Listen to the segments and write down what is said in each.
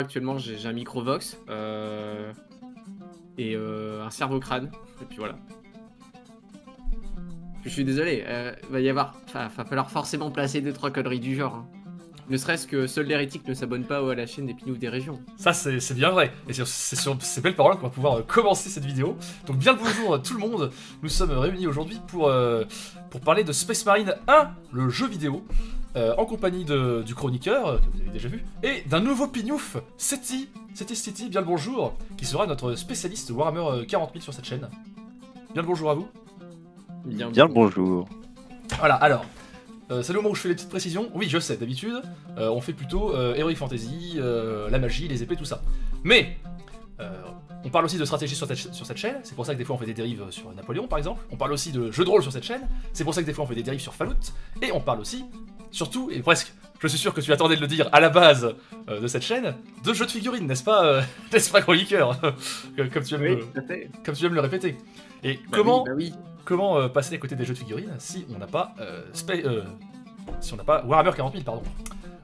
actuellement, j'ai un Microvox et un Servocrâne. Et puis voilà. Je suis désolé, va falloir forcément placer 2-3 conneries du genre. Hein. Ne serait-ce que seul l'hérétique ne s'abonne pas à la chaîne des Pinoux des régions. Ça, c'est bien vrai. Et c'est sur ces belles paroles qu'on va pouvoir commencer cette vidéo. Donc bien le bonjour à tout le monde. Nous sommes réunis aujourd'hui pour parler de Space Marine 1, le jeu vidéo, en compagnie du chroniqueur, que vous avez déjà vu, et d'un nouveau pignouf, Seti, bien le bonjour, qui sera notre spécialiste Warhammer 40 000 sur cette chaîne. Bien le bonjour à vous. Bien le bonjour. Voilà, alors... c'est le moment où je fais les petites précisions. Oui, je sais, d'habitude, on fait plutôt Heroic Fantasy, la magie, les épées, tout ça. Mais, on parle aussi de stratégie sur cette chaîne, c'est pour ça que des fois on fait des dérives sur Napoléon, par exemple. On parle aussi de jeux de rôle sur cette chaîne, c'est pour ça que des fois on fait des dérives sur Fallout. Et on parle aussi, surtout, et presque, je suis sûr que tu attendais de le dire à la base de cette chaîne, de jeux de figurines, n'est-ce pas, chroniqueur comme tu aimes le répéter. Et comment passer à côté des jeux de figurines si on n'a pas Warhammer 40 000, pardon.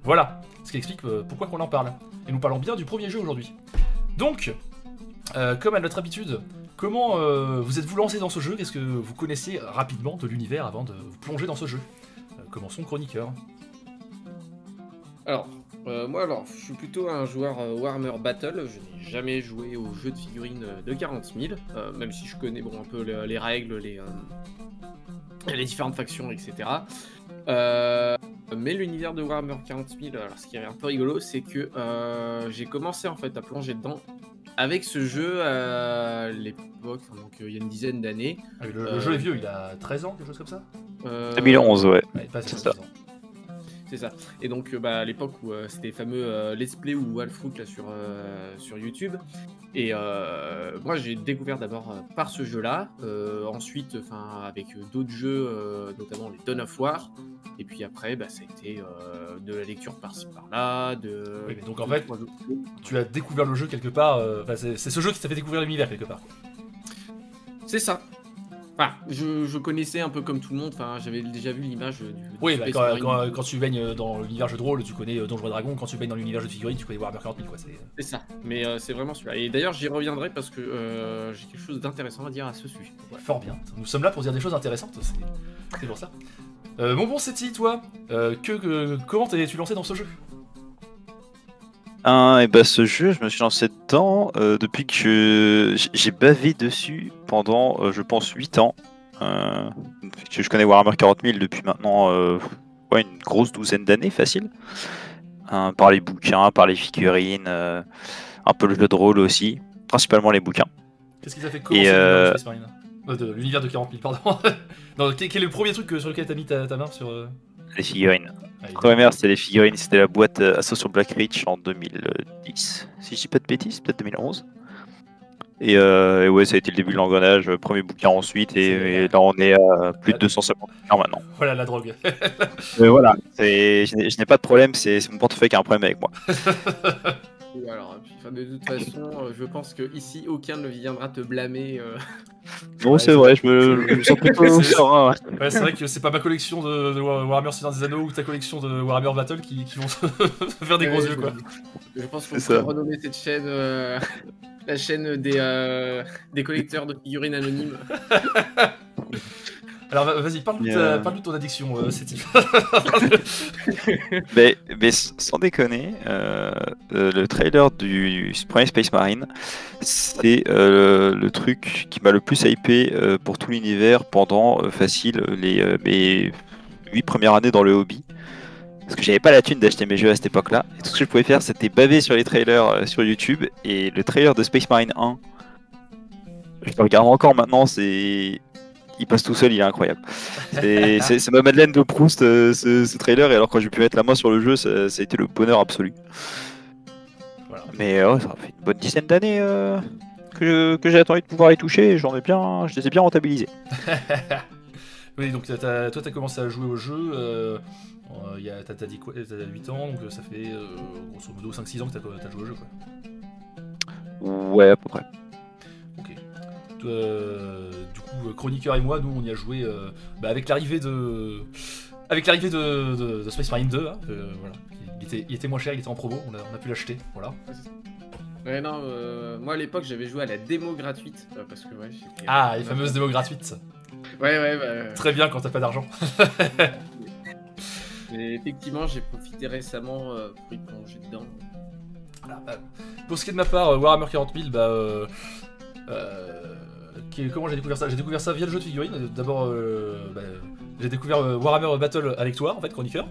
Voilà, ce qui explique pourquoi qu'on en parle. Et nous parlons bien du premier jeu aujourd'hui. Donc, comme à notre habitude, comment vous êtes-vous lancé dans ce jeu? Qu'est-ce que vous connaissez rapidement de l'univers avant de vous plonger dans ce jeu? Commençons, chroniqueur. Alors, moi je suis plutôt un joueur Warhammer Battle, je n'ai jamais joué aux jeux de figurines de 40 000, même si je connais un peu les règles, les différentes factions, etc. Mais l'univers de Warhammer 40 000, alors ce qui est un peu rigolo, c'est que j'ai commencé en fait à plonger dedans avec ce jeu à l'époque, donc il y a une dizaine d'années. Ah oui, le jeu est vieux, il a 13 ans, quelque chose comme ça 2011, ouais. C'est ça. C'est ça. Et donc à l'époque où c'était les fameux Let's Play ou Walfruit là sur YouTube. Et moi j'ai découvert d'abord par ce jeu-là, ensuite avec d'autres jeux, notamment les Dawn of War. Et puis après ça a été de la lecture par-ci par-là. Oui, mais donc en fait, tu as découvert le jeu quelque part. C'est ce jeu qui t'a fait découvrir l'univers quelque part. C'est ça. Enfin, je connaissais un peu comme tout le monde, j'avais déjà vu l'image du oui, quand tu baignes dans l'univers jeu de rôle, tu connais Donjons et Dragons, quand tu baignes dans l'univers jeu de figurines, tu connais Warhammer 40 000, quoi. C'est ça, mais c'est vraiment celui-là. Et d'ailleurs, j'y reviendrai parce que j'ai quelque chose d'intéressant à dire à ce sujet. Ouais, fort bien, nous sommes là pour dire des choses intéressantes, c'est pour ça. Mon bon Seti, toi, comment t'es-tu lancé dans ce jeu? Et bah ce jeu, je me suis lancé dedans depuis que j'ai bavé dessus pendant, je pense, 8 ans. Je connais Warhammer 40 000 depuis maintenant une grosse douzaine d'années, facile. Par les bouquins, par les figurines, un peu le jeu de rôle aussi, principalement les bouquins. Qu'est-ce qui t'a fait commencer l'univers de Space Marine de l'univers de 40 000, pardon. Non, quel est le premier truc sur lequel t'as mis ta main sur... Les figurines. Première, c'était les figurines, c'était la boîte Assaut sur Black Reach en 2010, si je dis pas de bêtises, peut-être 2011. Et ouais, ça a été le début de l'engrenage, premier bouquin ensuite, et là on est à plus de 250 bouquins maintenant. Voilà la drogue. Voilà, je n'ai pas de problème, c'est mon portefeuille qui a un problème avec moi. Alors, de toute façon, je pense que ici aucun ne viendra te blâmer. Non, c'est vrai, je me sens plutôt serein. Ouais, c'est vrai que c'est pas ma collection de Warhammer Seigneur des Anneaux ou ta collection de Warhammer Battle qui vont faire des gros yeux, quoi. Je pense qu'on peut renommer cette chaîne la chaîne des collecteurs de figurines anonymes. Alors vas-y, parle-nous de ton addiction, Seti. mais sans déconner, le trailer du premier Space Marine, c'est le truc qui m'a le plus hypé pour tout l'univers pendant facile mes 8 premières années dans le hobby. Parce que j'avais pas la thune d'acheter mes jeux à cette époque-là. Et tout ce que je pouvais faire, c'était baver sur les trailers sur YouTube. Et le trailer de Space Marine 1, je le regarde encore maintenant, il passe tout seul, il est incroyable. C'est ma Madeleine de Proust, ce trailer, et alors quand j'ai pu mettre la main sur le jeu, ça a été le bonheur absolu. Voilà. Mais ça fait une bonne dizaine d'années que j'ai attendu de pouvoir y toucher, et je les ai bien rentabilisés. Oui, donc toi t'as commencé à jouer au jeu, t'as dit quoi, t'as 8 ans, donc ça fait grosso modo 5-6 ans que t'as joué au jeu, quoi. Ouais, à peu près. Ok. Du coup, chroniqueur et moi, nous on y a joué avec l'arrivée de Space Marine 2, hein, voilà, il était moins cher, il était en promo, on a pu l'acheter, voilà. Ouais, non, moi à l'époque j'avais joué à la démo gratuite parce que ouais. Ah, les fameuses démos gratuites. Ouais, bah. Très bien quand t'as pas d'argent. Mais effectivement, j'ai profité récemment pour y plonger dedans. Voilà, pour ce qui est de ma part, Warhammer 40 000, comment j'ai découvert ça? J'ai découvert ça via le jeu de figurines. D'abord, j'ai découvert Warhammer Battle avec toi, en fait, chroniqueur.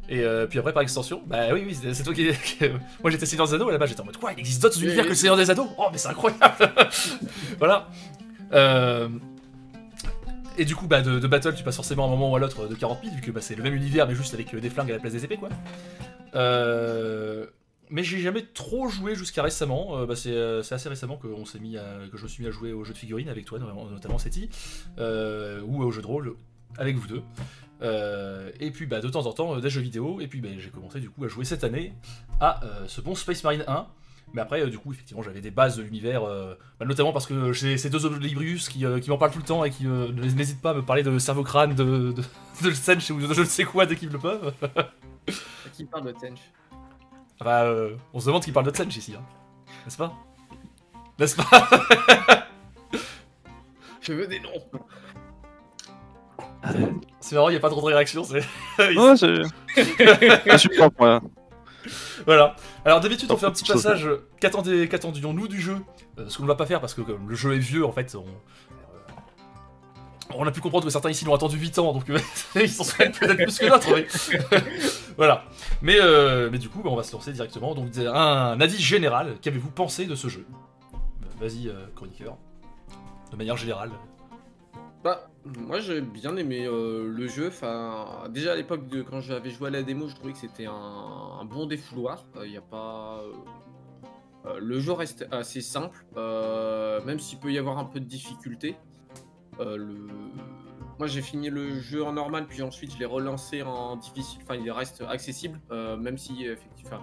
Et puis après, par extension, bah oui, c'est toi qui. Moi j'étais Seigneur des Anneaux, et là-bas j'étais en mode quoi? Il existe d'autres univers que le Seigneur des Anneaux? Oh, mais c'est incroyable! Voilà. Et du coup, de Battle, tu passes forcément à un moment ou à l'autre de 40 000, vu que c'est le même univers, mais juste avec des flingues à la place des épées, quoi. Mais j'ai jamais trop joué jusqu'à récemment. C'est assez récemment que je me suis mis à jouer aux jeux de figurines avec toi, notamment Seti, ou aux jeux de rôle avec vous deux. Et puis de temps en temps des jeux vidéo. Et puis j'ai commencé du coup à jouer cette année à ce bon Space Marine 1. Mais après, du coup, effectivement, j'avais des bases de l'univers, notamment parce que j'ai ces deux Librius qui m'en parlent tout le temps et qui n'hésitent pas à me parler de Servocrane, de Tsench ou de je ne sais quoi dès qu'ils le peuvent. Qui parle de Tsench? On se demande qui parle de Tsench ici, hein. N'est-ce pas? N'est-ce pas? Je veux des noms. C'est marrant, il n'y a pas trop de réaction. Non, je suis pas moi. Voilà. Alors d'habitude on fait un petit passage. Qu'attendions-nous du jeu? Ce qu'on ne va pas faire parce que comme le jeu est vieux en fait, on a pu comprendre que certains ici l'ont attendu 8 ans, donc ils s'en souviennent peut-être plus que d'autres. Mais... voilà. Mais du coup on va se lancer directement. Donc un avis général, qu'avez-vous pensé de ce jeu? Vas-y chroniqueur. De manière générale. Moi j'ai bien aimé le jeu. Enfin, déjà à l'époque quand j'avais joué à la démo, je trouvais que c'était un bon défouloir. Il y a pas. Le jeu reste assez simple, même s'il peut y avoir un peu de difficulté. Moi j'ai fini le jeu en normal, puis ensuite je l'ai relancé en difficile. Enfin, il reste accessible, même si effectivement,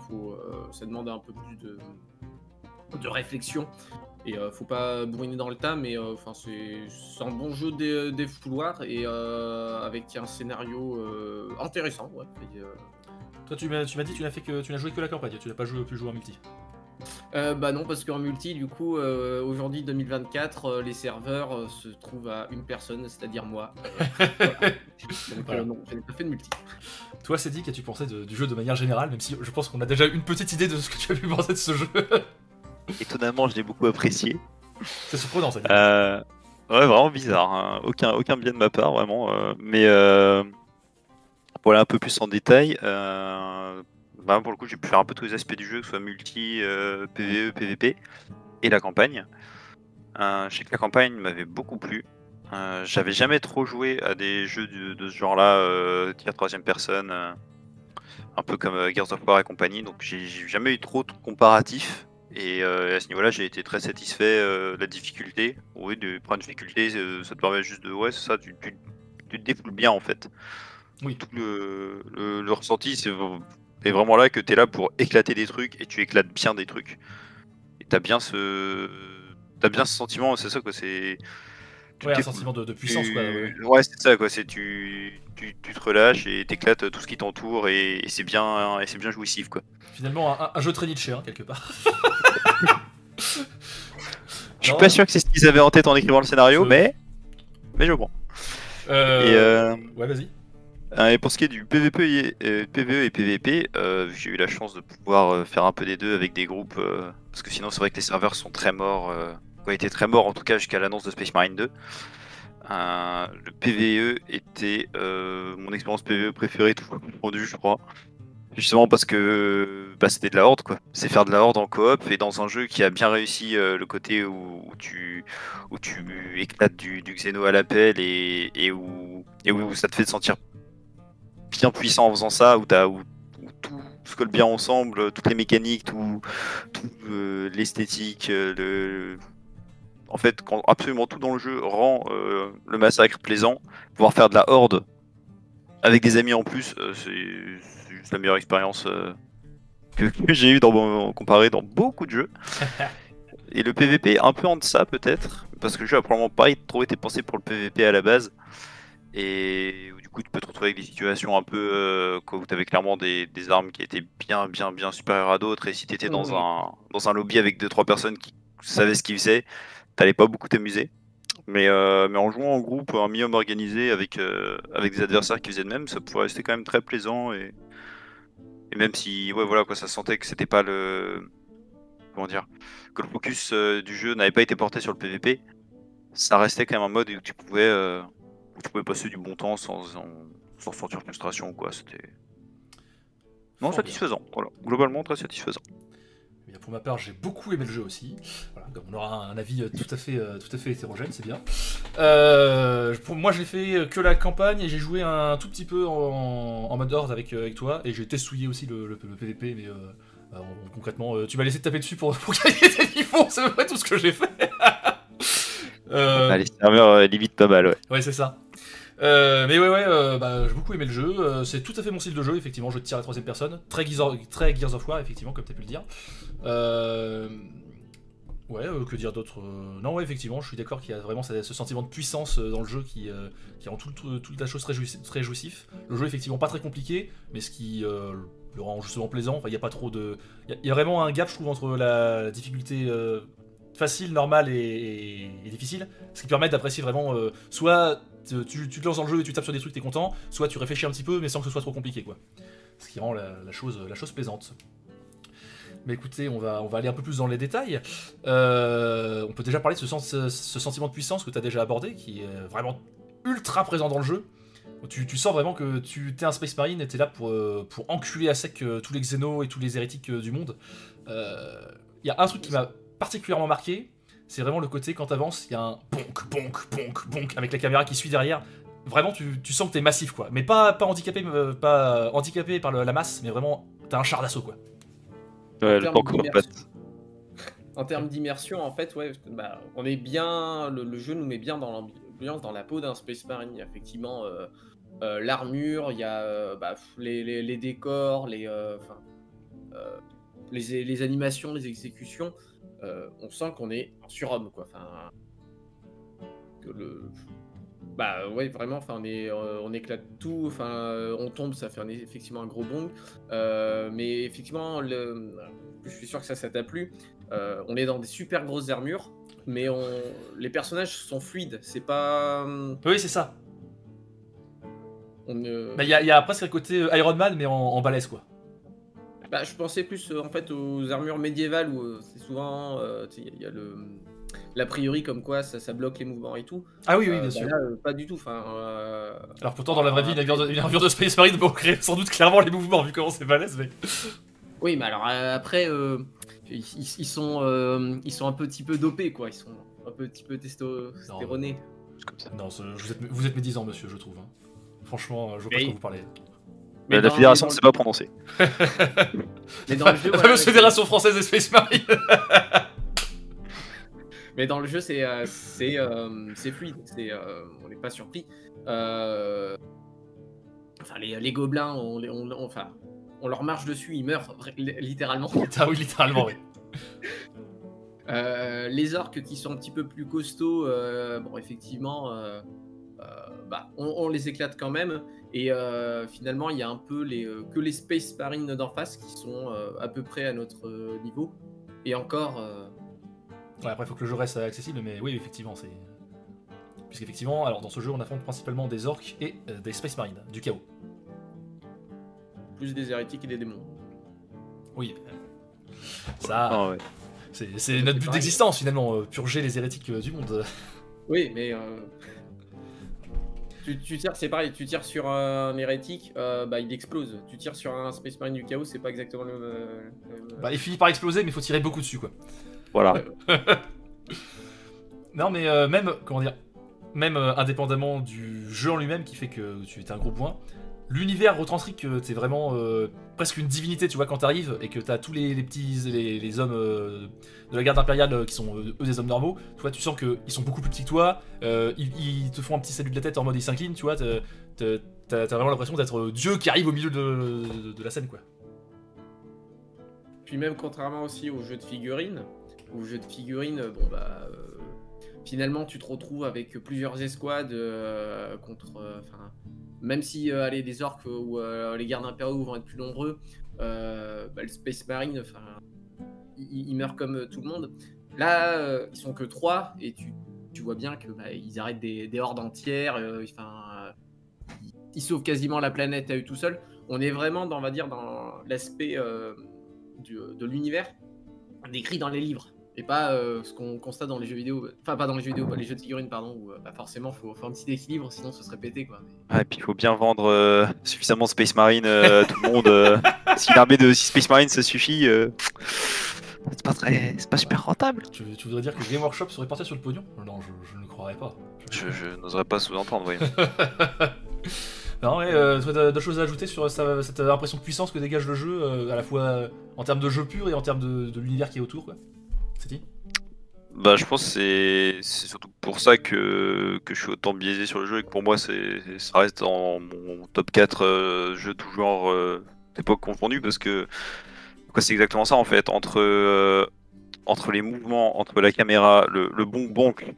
ça demande un peu plus de réflexion. Et faut pas bourriner dans le tas, mais c'est un bon jeu des fouloirs et avec un scénario intéressant. Ouais. Et, toi, tu m'as dit que tu n'as joué que la campagne, tu n'as pas pu jouer en multi. Non, parce qu'en multi, du coup, aujourd'hui 2024, les serveurs se trouvent à une personne, c'est-à-dire moi. Donc voilà. Non, je n'ai pas fait de multi. Toi, Cédric, qu'as-tu pensé du jeu de manière générale, même si je pense qu'on a déjà une petite idée de ce que tu as pu penser de ce jeu. Étonnamment, je l'ai beaucoup apprécié. C'est surprenant, ça. Ouais, vraiment bizarre. Hein. Aucun bien de ma part, vraiment. Mais pour aller un peu plus en détail, pour le coup, j'ai pu faire un peu tous les aspects du jeu, que ce soit multi, PvE, PvP et la campagne. Je sais que la campagne m'avait beaucoup plu. J'avais jamais trop joué à des jeux de ce genre-là, tiers troisième personne, un peu comme Gears of War et compagnie. Donc j'ai jamais eu trop de comparatifs. Et à ce niveau-là, j'ai été très satisfait de la difficulté. Oui, de prendre une difficulté, ça te permet juste de... Ouais, c'est ça, tu te défoules bien en fait. Oui. Tout le ressenti, c'est vraiment là que tu es là pour éclater des trucs et tu éclates bien des trucs. Et t'as bien ce sentiment, c'est ça quoi, c'est... Ouais, un sentiment de puissance quoi. Ouais, c'est ça quoi, c'est tu te relâches et t'éclates tout ce qui t'entoure et c'est bien jouissif quoi. Finalement un jeu très Nietzsche quelque part. Je suis pas sûr que c'est ce qu'ils avaient en tête en écrivant le scénario, mais je comprends. Ouais, vas-y. Et pour ce qui est du PvP et PvP, j'ai eu la chance de pouvoir faire un peu des deux avec des groupes, parce que sinon c'est vrai que les serveurs sont très morts, ont été très morts en tout cas jusqu'à l'annonce de Space Marine 2. Le PvE était mon expérience PvE préférée, tout confondu je crois. Justement parce que c'était de la horde quoi. C'est faire de la horde en coop et dans un jeu qui a bien réussi le côté où tu éclates du Xeno à l'appel et où ça te fait te sentir bien puissant en faisant ça, où tout se colle bien ensemble, toutes les mécaniques, tout l'esthétique, en fait quand absolument tout dans le jeu rend le massacre plaisant. Pouvoir faire de la horde avec des amis en plus, c'est juste la meilleure expérience que j'ai eu comparé dans beaucoup de jeux. Et le PvP un peu en deçà peut-être, parce que le jeu a probablement pas trop été pensé pour le PvP à la base. et où du coup tu peux te retrouver avec des situations un peu où tu avais clairement des armes qui étaient bien supérieures à d'autres, et si tu étais dans un lobby avec 2-3 personnes qui savaient ce qu'ils faisaient, t'allais pas beaucoup t'amuser. Mais en jouant en groupe, un minimum organisé avec des adversaires qui faisaient de même, ça pouvait rester quand même très plaisant, et même si ouais voilà quoi, ça se sentait que c'était pas le comment dire, que le focus du jeu n'avait pas été porté sur le PVP, ça restait quand même un mode où tu pouvais passer du bon temps sans ressentir frustration ou quoi. C'était non, Fort bien. satisfaisant. Voilà, globalement très satisfaisant. Eh bien, pour ma part, j'ai beaucoup aimé le jeu aussi. Voilà, donc on aura un avis tout à fait hétérogène, c'est bien. Pour moi, je n'ai fait que la campagne et j'ai joué un tout petit peu en mode horde avec toi, et j'ai testouillé aussi le PVP, mais concrètement, tu m'as laissé te taper dessus pour gagner des niveaux, c'est à peu près tout ce que j'ai fait. Les serveurs limite pas mal, ouais. Ouais, c'est ça. Mais ouais, j'ai beaucoup aimé le jeu. C'est tout à fait mon style de jeu, effectivement. Je tire à la troisième personne. Très Gears of War, effectivement, comme tu as pu le dire. Que dire d'autre. Non, ouais, effectivement, je suis d'accord qu'il y a vraiment ce sentiment de puissance dans le jeu qui rend toute la chose très jouissif. Le jeu, effectivement, pas très compliqué, mais ce qui le rend justement plaisant. Enfin, il n'y a pas trop de. Il y a vraiment un gap, je trouve, entre la difficulté facile, normale et difficile. Ce qui permet d'apprécier vraiment soit. Tu te lances dans le jeu et tu tapes sur des trucs, t'es content, soit tu réfléchis un petit peu mais sans que ce soit trop compliqué, quoi. Ce qui rend la chose plaisante. Mais écoutez, on va aller un peu plus dans les détails. On peut déjà parler de ce sentiment de puissance que tu as déjà abordé, qui est vraiment ultra présent dans le jeu. Tu sens vraiment que tu es un Space Marine et tu es là pour enculer à sec tous les xénos et tous les hérétiques du monde. Il y a un truc qui m'a particulièrement marqué, c'est vraiment le côté quand t'avances, il y a un bonk avec la caméra qui suit derrière. Vraiment, tu sens que t'es massif, quoi. Mais pas handicapé par la masse, mais vraiment, t'as un char d'assaut, quoi. Ouais, le tank en fait. En termes d'immersion, en fait, ouais, on est bien. Le jeu nous met bien dans l'ambiance, dans la peau d'un Space Marine. Il y a effectivement l'armure, il y a les décors, les animations, les exécutions. On sent qu'on est en surhomme, quoi. Enfin, ouais, vraiment. Enfin, on éclate tout. Enfin, on tombe, ça fait effectivement un gros bond. Mais effectivement, je suis sûr que ça t'a plu. On est dans des super grosses armures, mais les personnages sont fluides. C'est pas. Oui, c'est ça. Il y a presque un côté Iron Man, mais en balèze, quoi. Je pensais plus en fait aux armures médiévales où c'est souvent il y a l'a priori comme quoi ça bloque les mouvements et tout. Ah oui, bien sûr. Là, pas du tout. Enfin, alors pourtant dans la vraie vie, une armure de Space Marine bloquerait sans doute clairement les mouvements vu comment c'est balèze, mais. Oui, mais alors après ils sont un petit peu dopés, quoi. Ils sont un petit peu testéronés. Comme ça. Non, vous êtes médisant, monsieur, je trouve. Hein. Franchement, je vois pas de quoi vous parlez. Mais la fédération ne sait pas prononcer. Mais dans le jeu, la fameuse fédération française des Space Marine. Mais dans le jeu, c'est fluide. On n'est pas surpris. Enfin, les gobelins, on leur marche dessus, ils meurent littéralement. Ah oui, littéralement, oui. Les orques qui sont un petit peu plus costauds, effectivement, on les éclate quand même. Et finalement, il y a un peu que les Space Marines d'en face qui sont à peu près à notre niveau. Et encore. Ouais, après, il faut que le jeu reste accessible, mais oui, effectivement, c'est. Puisqu'effectivement, alors dans ce jeu, on affronte principalement des orques et des Space Marines, du chaos. Plus des hérétiques et des démons. Oui. Ça. Ouais. C'est notre but d'existence, finalement, purger les hérétiques du monde. Oui, mais. Tu tires, c'est pareil, tu tires sur un hérétique, il explose. Tu tires sur un Space Marine du chaos, c'est pas exactement le même. Il finit par exploser, mais il faut tirer beaucoup dessus, quoi. Voilà. Non, mais même indépendamment du jeu en lui-même qui fait que tu es un gros point, l'univers retranscrit que t'es vraiment presque une divinité, tu vois, quand t'arrives et que t'as tous les hommes de la garde impériale qui sont eux des hommes normaux, tu vois, tu sens qu'ils sont beaucoup plus petits que toi, ils te font un petit salut de la tête en mode ils s'inclinent, tu vois, t'as vraiment l'impression d'être Dieu qui arrive au milieu de la scène, quoi. Puis même contrairement aussi aux jeux de figurines, finalement, tu te retrouves avec plusieurs escouades contre. Même si allez, les orques ou les gardes impériaux vont être plus nombreux, le Space Marine, ils meurent comme tout le monde. Là, ils sont que 3 et tu vois bien que ils arrêtent des hordes entières. Ils sauvent quasiment la planète à eux tout seuls. On est vraiment dans, on va dire, dans l'aspect de l'univers décrit dans les livres. Et pas ce qu'on constate dans les jeux vidéo. Enfin, pas dans les jeux vidéo, pas les jeux de figurines, pardon, où forcément, faut un petit équilibre, sinon ce serait pété, quoi. Ouais, et puis il faut bien vendre suffisamment Space Marine à tout le monde. Si l'armée de 6 Space Marine ça suffit, c'est pas super rentable. Tu voudrais dire que Game Workshop serait parti sur le pognon? Non, je ne croirais pas. Je n'oserais pas sous-entendre, voyons. Non, ouais, toi, t'as d'autres choses à ajouter sur cette impression de puissance que dégage le jeu, à la fois en termes de jeu pur et en termes de l'univers qui est autour, quoi. C'est dit? Bah, je pense que c'est surtout pour ça que je suis autant biaisé sur le jeu et que pour moi ça reste dans mon top 4 jeux tout genre d'époque confondue parce que c'est exactement ça en fait entre les mouvements, entre la caméra, le bon bonk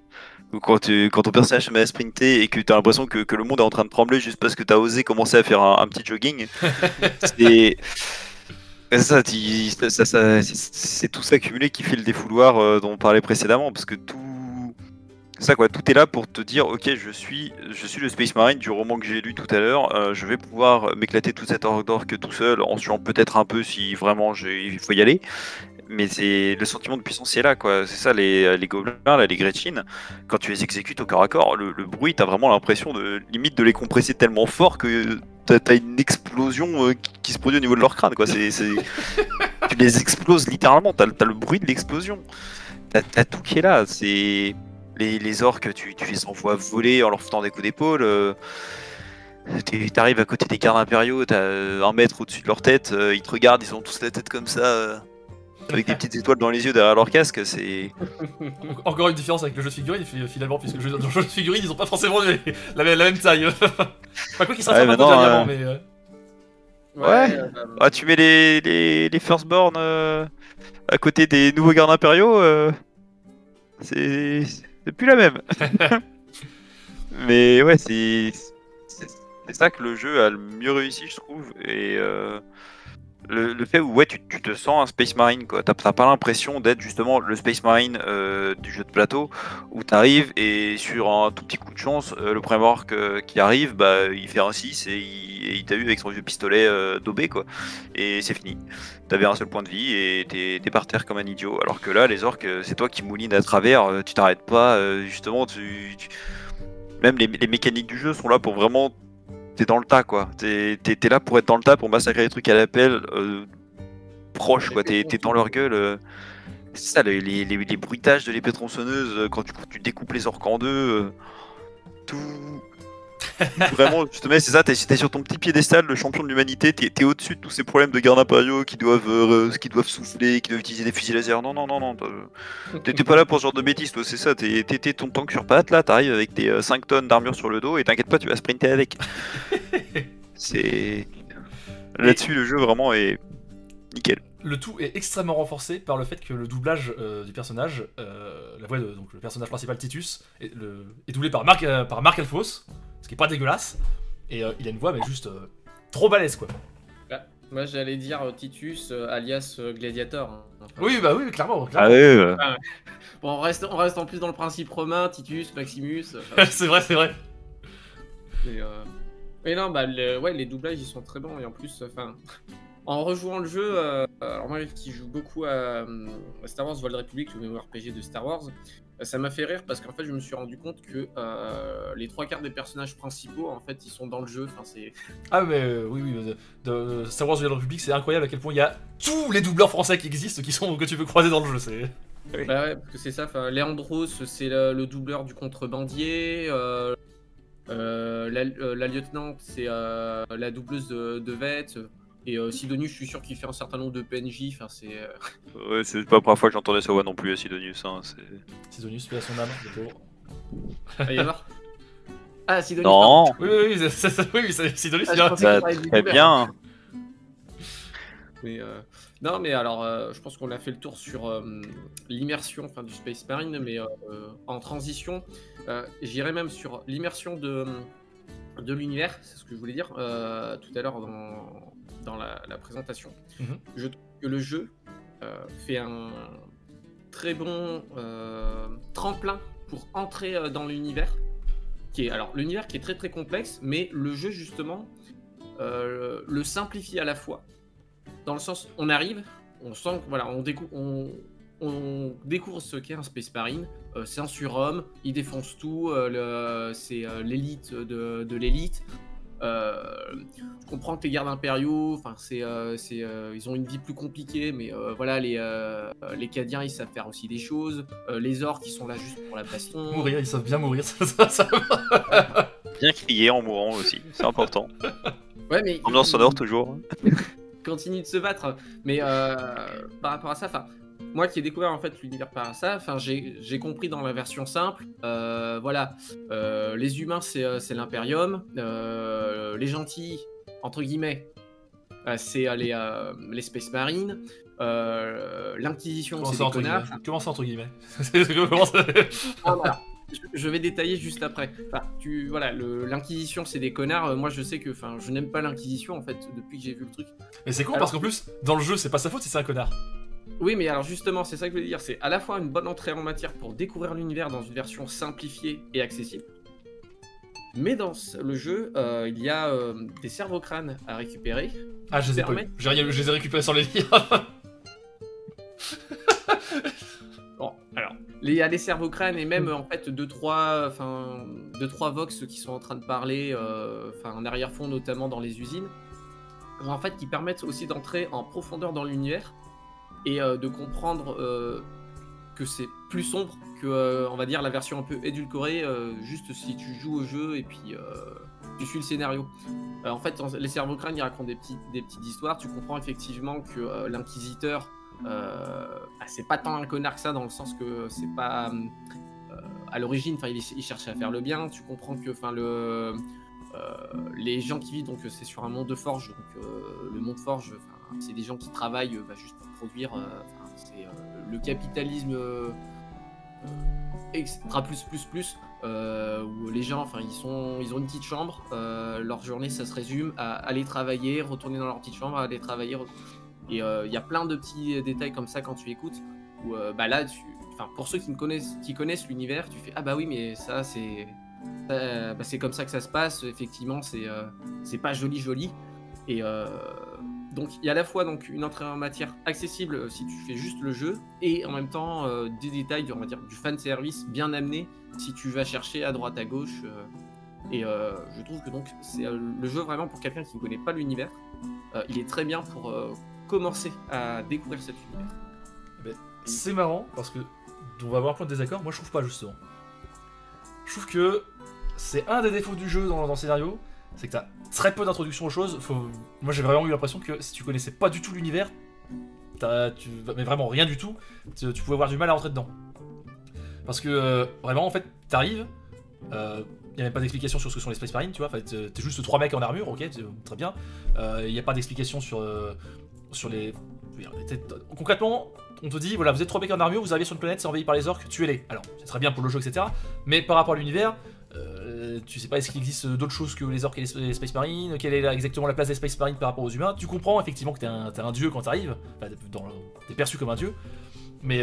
quand ton personnage se met à sprinter et que tu as l'impression que le monde est en train de trembler juste parce que tu as osé commencer à faire un petit jogging. C'est tout ça cumulé qui fait le défouloir dont on parlait précédemment, parce que tout est là pour te dire ok, je suis le Space Marine du roman que j'ai lu tout à l'heure, je vais pouvoir m'éclater toute cette horde d'orques tout seul, en suant peut-être un peu si vraiment il faut y aller, mais c'est le sentiment de puissance c'est là quoi, c'est ça les gobelins là, les Gretchen, quand tu les exécutes au corps à corps, le bruit t'as vraiment l'impression de limite de les compresser tellement fort que t'as une explosion qui se produit au niveau de leur crâne quoi. Tu les exploses littéralement, t'as le bruit de l'explosion, t'as tout qui est là. C'est les orques, tu les envoies voler en leur foutant des coups d'épaule. T'arrives à côté des gardes impériaux, t'as 1 mètre au-dessus de leur tête, ils te regardent, ils ont tous la tête comme ça, avec des petites étoiles dans les yeux derrière leur casque. C'est encore une différence avec le jeu de figurines finalement, puisque dans le jeu de figurines ils ont pas forcément la même taille. Pas quoi qu'ils s'en servent un peu dernièrement, mais. Ouais. Ah, tu mets les Firstborn à côté des nouveaux gardes impériaux, c'est plus la même. Mais ouais, c'est ça que le jeu a le mieux réussi, je trouve. Et le fait où ouais, tu te sens un Space Marine, quoi. T'as pas l'impression d'être justement le Space Marine du jeu de plateau où t'arrives et sur un tout petit coup de chance, le premier orc qui arrive, bah il fait un 6 et il t'a eu avec son vieux pistolet daubé, quoi. Et c'est fini. T'avais un seul point de vie et t'es par terre comme un idiot. Alors que là, les orcs, c'est toi qui moulines à travers, tu t'arrêtes pas, justement, même les mécaniques du jeu sont là pour vraiment. T'es dans le tas quoi, t'es là pour être dans le tas, pour massacrer les trucs à l'appel, proche quoi, t'es dans leur gueule. C'est ça, les bruitages de l'épée tronçonneuse, quand tu découpes les orques en deux, tout. Vraiment, justement, c'est ça, t'es sur ton petit piédestal, le champion de l'humanité, t'es au-dessus de tous ces problèmes de gardes impériaux qui doivent souffler, qui doivent utiliser des fusils laser. Non, t'es pas là pour ce genre de bêtises, toi, c'est ça, t'es ton tank sur pattes, là, t'arrives avec tes 5 tonnes d'armure sur le dos, et t'inquiète pas, tu vas sprinter avec. C'est. Là-dessus, le jeu vraiment est nickel. Le tout est extrêmement renforcé par le fait que le doublage du personnage, la voix de donc, le personnage principal Titus, est doublé par Marc Alphos, ce qui est pas dégueulasse, et il a une voix mais juste trop balèze quoi. Moi j'allais dire Titus alias Gladiator. Hein. Enfin, oui, clairement. Ah ouais. Bon, on reste en plus dans le principe romain, Titus, Maximus. c'est vrai. Mais non, les doublages ils sont très bons et en plus, en rejouant le jeu, alors moi qui joue beaucoup à Star Wars Voile de République, le MMORPG de Star Wars, ça m'a fait rire parce qu'en fait je me suis rendu compte que les 3/4 des personnages principaux en fait ils sont dans le jeu. Ah mais oui, de Star Wars Voile de République, c'est incroyable à quel point il y a tous les doubleurs français qui existent que tu peux croiser dans le jeu. C'est... Oui. Bah ouais, parce que c'est ça, Léandros c'est le doubleur du contrebandier, la lieutenante c'est la doubleuse de Vette. Et Sidonius, je suis sûr qu'il fait un certain nombre de PNJ. Ouais, c'est pas la première fois que j'entendais sa voix non plus à Sidonius. Hein, Sidonius, paix à son âme, le pauvre. Ah, il est mort. Ah, Sidonius. Non. Oui, c'est Sidonius. Très bien. Mais Non, mais alors, je pense qu'on a fait le tour sur l'immersion enfin, du Space Marine, mais en transition, j'irais même sur l'immersion de l'univers, c'est ce que je voulais dire tout à l'heure dans la présentation. Mhm. Je trouve que le jeu fait un très bon tremplin pour entrer dans l'univers. Alors, l'univers qui est très très complexe, mais le jeu justement le simplifie à la fois. Dans le sens, on arrive, on sent, voilà, on découvre ce qu'est un Space Marine. C'est un surhomme, il défonce tout, c'est l'élite de l'élite. Je comprends que les gardes impériaux, enfin, ils ont une vie plus compliquée, mais voilà, les Cadiens, ils savent faire aussi des choses. Les orques, ils sont là juste pour la baston. Mourir, ils savent bien mourir, Bien crier en mourant aussi, c'est important. Ouais, mais Ambiance sonore toujours. continue de se battre. Mais par rapport à ça, enfin, moi qui ai découvert en fait l'univers par ça, enfin, j'ai compris dans la version simple. Voilà, les humains c'est l'Imperium, les gentils entre guillemets, c'est les Space Marines. L'Inquisition, c'est des connards. Comment ça entre guillemets? Ah, voilà. Je vais détailler juste après. Enfin, voilà, l'Inquisition, c'est des connards. Moi, je sais que, enfin, je n'aime pas l'Inquisition en fait depuis que j'ai vu le truc. Mais c'est con parce qu'en plus, dans le jeu, c'est pas sa faute si c'est un connard. Oui, mais alors justement, c'est ça que je voulais dire. C'est à la fois une bonne entrée en matière pour découvrir l'univers dans une version simplifiée et accessible. Mais dans le jeu, il y a des cerveau-crânes à récupérer. Ah, je les ai pas eu. Je les ai récupérés sans les lire. Bon, alors, il y a des cerveau-crânes et même en fait 2-3 vox qui sont en train de parler, en arrière-fond notamment dans les usines, en fait qui permettent aussi d'entrer en profondeur dans l'univers et de comprendre que c'est plus sombre que on va dire la version un peu édulcorée, juste si tu joues au jeu et puis tu suis le scénario. En fait, les cerveau-crânes ils racontent des petites histoires. Tu comprends effectivement que l'inquisiteur c'est pas tant un connard que ça, dans le sens que c'est pas à l'origine, enfin il cherchait à faire le bien. Tu comprends que les gens qui vivent, donc c'est sur un monde de forge, donc le monde forge, c'est des gens qui travaillent juste pour produire, c'est le capitalisme extra plus où les gens, enfin ils ont une petite chambre, leur journée ça se résume à aller travailler, retourner dans leur petite chambre, aller travailler, et il y a plein de petits détails comme ça quand tu écoutes, où là, pour ceux qui connaissent l'univers, tu fais ah bah oui, mais ça c'est comme ça que ça se passe. Effectivement, c'est pas joli. Et donc il y a à la fois donc une entrée en matière accessible si tu fais juste le jeu, et en même temps des détails, on va dire du fan service bien amené si tu vas chercher à droite à gauche. Et je trouve que donc c'est le jeu vraiment pour quelqu'un qui ne connaît pas l'univers. Il est très bien pour commencer à découvrir cet univers. Ben, c'est marrant parce que on va avoir plein de désaccords. Moi, je trouve pas justement. Je trouve que c'est un des défauts du jeu dans le scénario, c'est que t'as très peu d'introduction aux choses. Moi, j'ai vraiment eu l'impression que si tu connaissais pas du tout l'univers, mais vraiment rien du tout, tu pouvais avoir du mal à rentrer dedans. Parce que vraiment, en fait, t'arrives. Il n'y a même pas d'explication sur ce que sont les Space Marines, tu vois. T'es juste 3 mecs en armure, ok, très bien. Il n'y a pas d'explication sur les. Concrètement, on te dit voilà, vous êtes 3 mecs en armure, vous arrivez sur une planète, c'est envahi par les orques, tuez-les. Alors, c'est très bien pour le jeu, etc. Mais par rapport à l'univers, tu sais pas est-ce qu'il existe d'autres choses que les orques et les Space Marines, quelle est exactement la place des Space Marines par rapport aux humains. Tu comprends effectivement que t'es un dieu quand t'arrives, t'es perçu comme un dieu, mais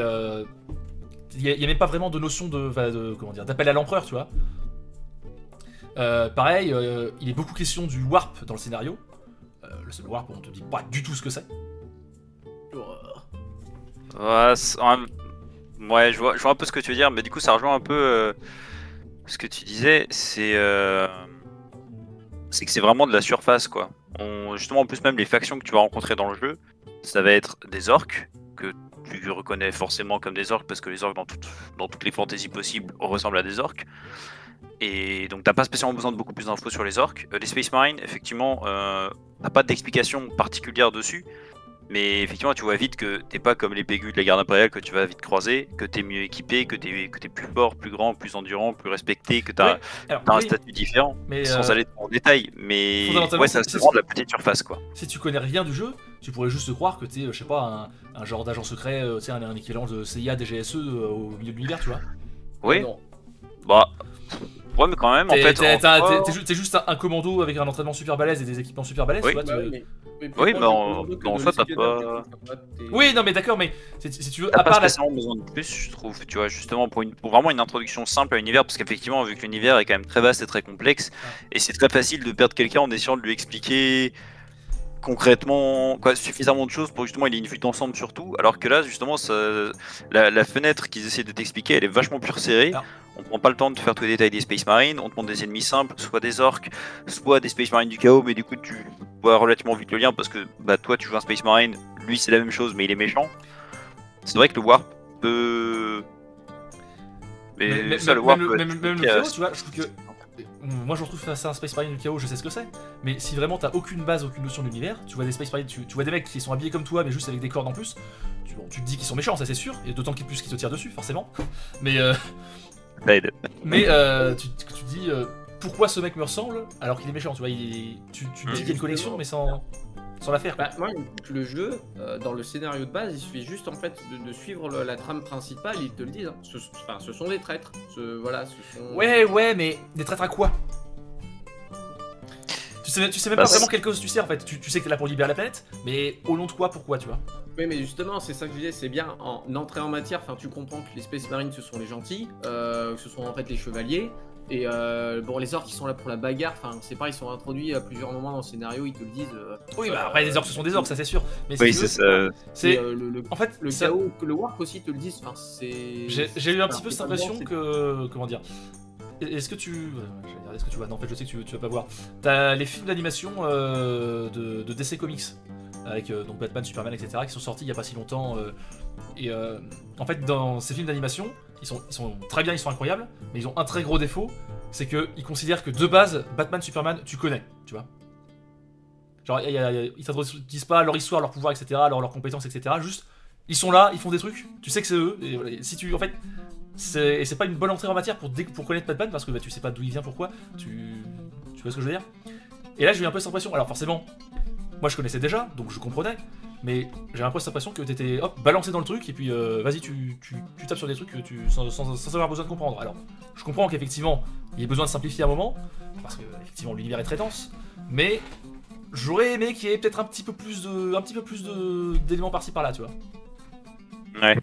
il n'y a même pas vraiment de notion d'appel à l'empereur, tu vois. Pareil, il est beaucoup question du warp dans le scénario. Le seul warp, on te dit pas du tout ce que c'est. Ouais, je vois un peu ce que tu veux dire, mais du coup ça rejoint un peu ce que tu disais, c'est que c'est vraiment de la surface, quoi. Justement, en plus, même les factions que tu vas rencontrer dans le jeu, ça va être des orques, que tu reconnais forcément comme des orques, parce que les orques dans toutes les fantaisies possibles ressemblent à des orques. Et donc t'as pas spécialement besoin de beaucoup plus d'infos sur les orques. Les Space Marines, effectivement, t'as pas d'explication particulière dessus, Mais effectivement, tu vois vite que t'es pas comme les pégus de la garde impériale que tu vas vite croiser, que t'es mieux équipé, que t'es plus fort, plus grand, plus endurant, plus respecté, que t'as Alors, un oui, statut différent, mais sans aller en détail. Mais fondamentalement, ouais, ça c'est se rend de la petite surface, quoi. si tu connais rien du jeu, tu pourrais juste croire que t'es, je sais pas, un genre d'agent secret, tu sais, un équivalent de CIA, DGSE au milieu de l'univers, tu vois. Oui, Non. bah. Ouais, mais quand même, en fait. T'es juste un commando avec un entraînement super balèze et des équipements super balèzes, Oui. tu vois. Bah, Oui, plus mais proche du commando que en de soi, t'as l'espionnage, pas. Oui, non, mais d'accord, mais si tu veux, T'as à pas part la. spécialement besoin de plus, je trouve, tu vois, justement, pour vraiment une introduction simple à l'univers, parce qu'effectivement, vu que l'univers est quand même très vaste et très complexe, et c'est très facile de perdre quelqu'un en essayant de lui expliquer concrètement quoi, suffisamment de choses pour justement il ait une vue d'ensemble sur tout, alors que là, justement, la fenêtre qu'ils essaient de t'expliquer, elle est vachement plus resserrée. Alors. On prend pas le temps de faire tous les détails des Space Marines, on te montre des ennemis simples, soit des orques, soit des Space Marines du chaos, mais du coup, tu vois relativement vite le lien, parce que bah, toi, tu joues un Space Marine, lui, c'est la même chose, mais il est méchant. C'est vrai que le Warp peut. Mais ça, le Warp peut être même le chaos, tu vois, je trouve que. Moi je retrouve face à un Space Marine du chaos, je sais ce que c'est, mais si vraiment t'as aucune base, aucune notion de l'univers, tu vois des Space Marines, tu vois des mecs qui sont habillés comme toi, mais juste avec des cordes en plus, tu te dis qu'ils sont méchants, ça c'est sûr, et d'autant qu'ils te tirent dessus, forcément. Mais tu te dis pourquoi ce mec me ressemble alors qu'il est méchant, tu vois, tu te dis qu'il y a une connexion, mais sans la faire. Bah, moi, le jeu, dans le scénario de base, il suffit juste en fait de suivre la trame principale, ils te le disent. Hein. Ce sont des traîtres. Voilà, ce sont... Ouais, mais des traîtres à quoi? Tu sais même Bah, pas vraiment quelle cause tu sais en fait. Tu sais que t'es là pour libérer la planète, mais au nom de quoi, pourquoi, tu vois? Oui, mais justement, c'est ça que je disais, c'est bien en entrée en matière. Enfin, tu comprends que les Space Marines, ce sont les gentils, que ce sont en fait les chevaliers. Et bon, les orques qui sont là pour la bagarre, enfin, c'est pas, ils sont introduits à plusieurs moments dans le scénario, ils te le disent. Oui, bah après, les orques, ce sont des orques, ça c'est sûr. Mais oui, si tu c'est veux, ça. c'est. En fait, le ça... chaos, que le warp aussi te le disent. Enfin, c'est. J'ai eu un petit peu cette impression que. Comment dire? Est-ce que tu. Est-ce que tu vois? Non, en fait, je sais que tu vas pas voir. T'as les films d'animation de DC Comics, avec donc Batman, Superman, etc., qui sont sortis il y a pas si longtemps. En fait, dans ces films d'animation, ils sont très bien, ils sont incroyables, mais ils ont un très gros défaut, c'est qu'ils considèrent que de base, Batman, Superman, tu connais, tu vois. Genre, ils t'introduisent pas leur histoire, leur pouvoir, etc., leurs compétences, etc. Juste, ils sont là, ils font des trucs, tu sais que c'est eux, et voilà, si tu. En fait, c'est pas une bonne entrée en matière pour connaître Batman, parce que bah, tu sais pas d'où il vient, pourquoi, tu vois ce que je veux dire. Et là, j'ai eu un peu cette impression, alors forcément, moi je connaissais déjà, donc je comprenais, mais j'ai un peu cette impression que t'étais hop, balancé dans le truc, et puis vas-y, tu tapes sur des trucs sans avoir besoin de comprendre. Alors, je comprends qu'effectivement, il y ait besoin de simplifier à un moment, parce que effectivement l'univers est très dense, mais j'aurais aimé qu'il y ait peut-être un petit peu plus d'éléments par-ci par-là, tu vois. Ouais.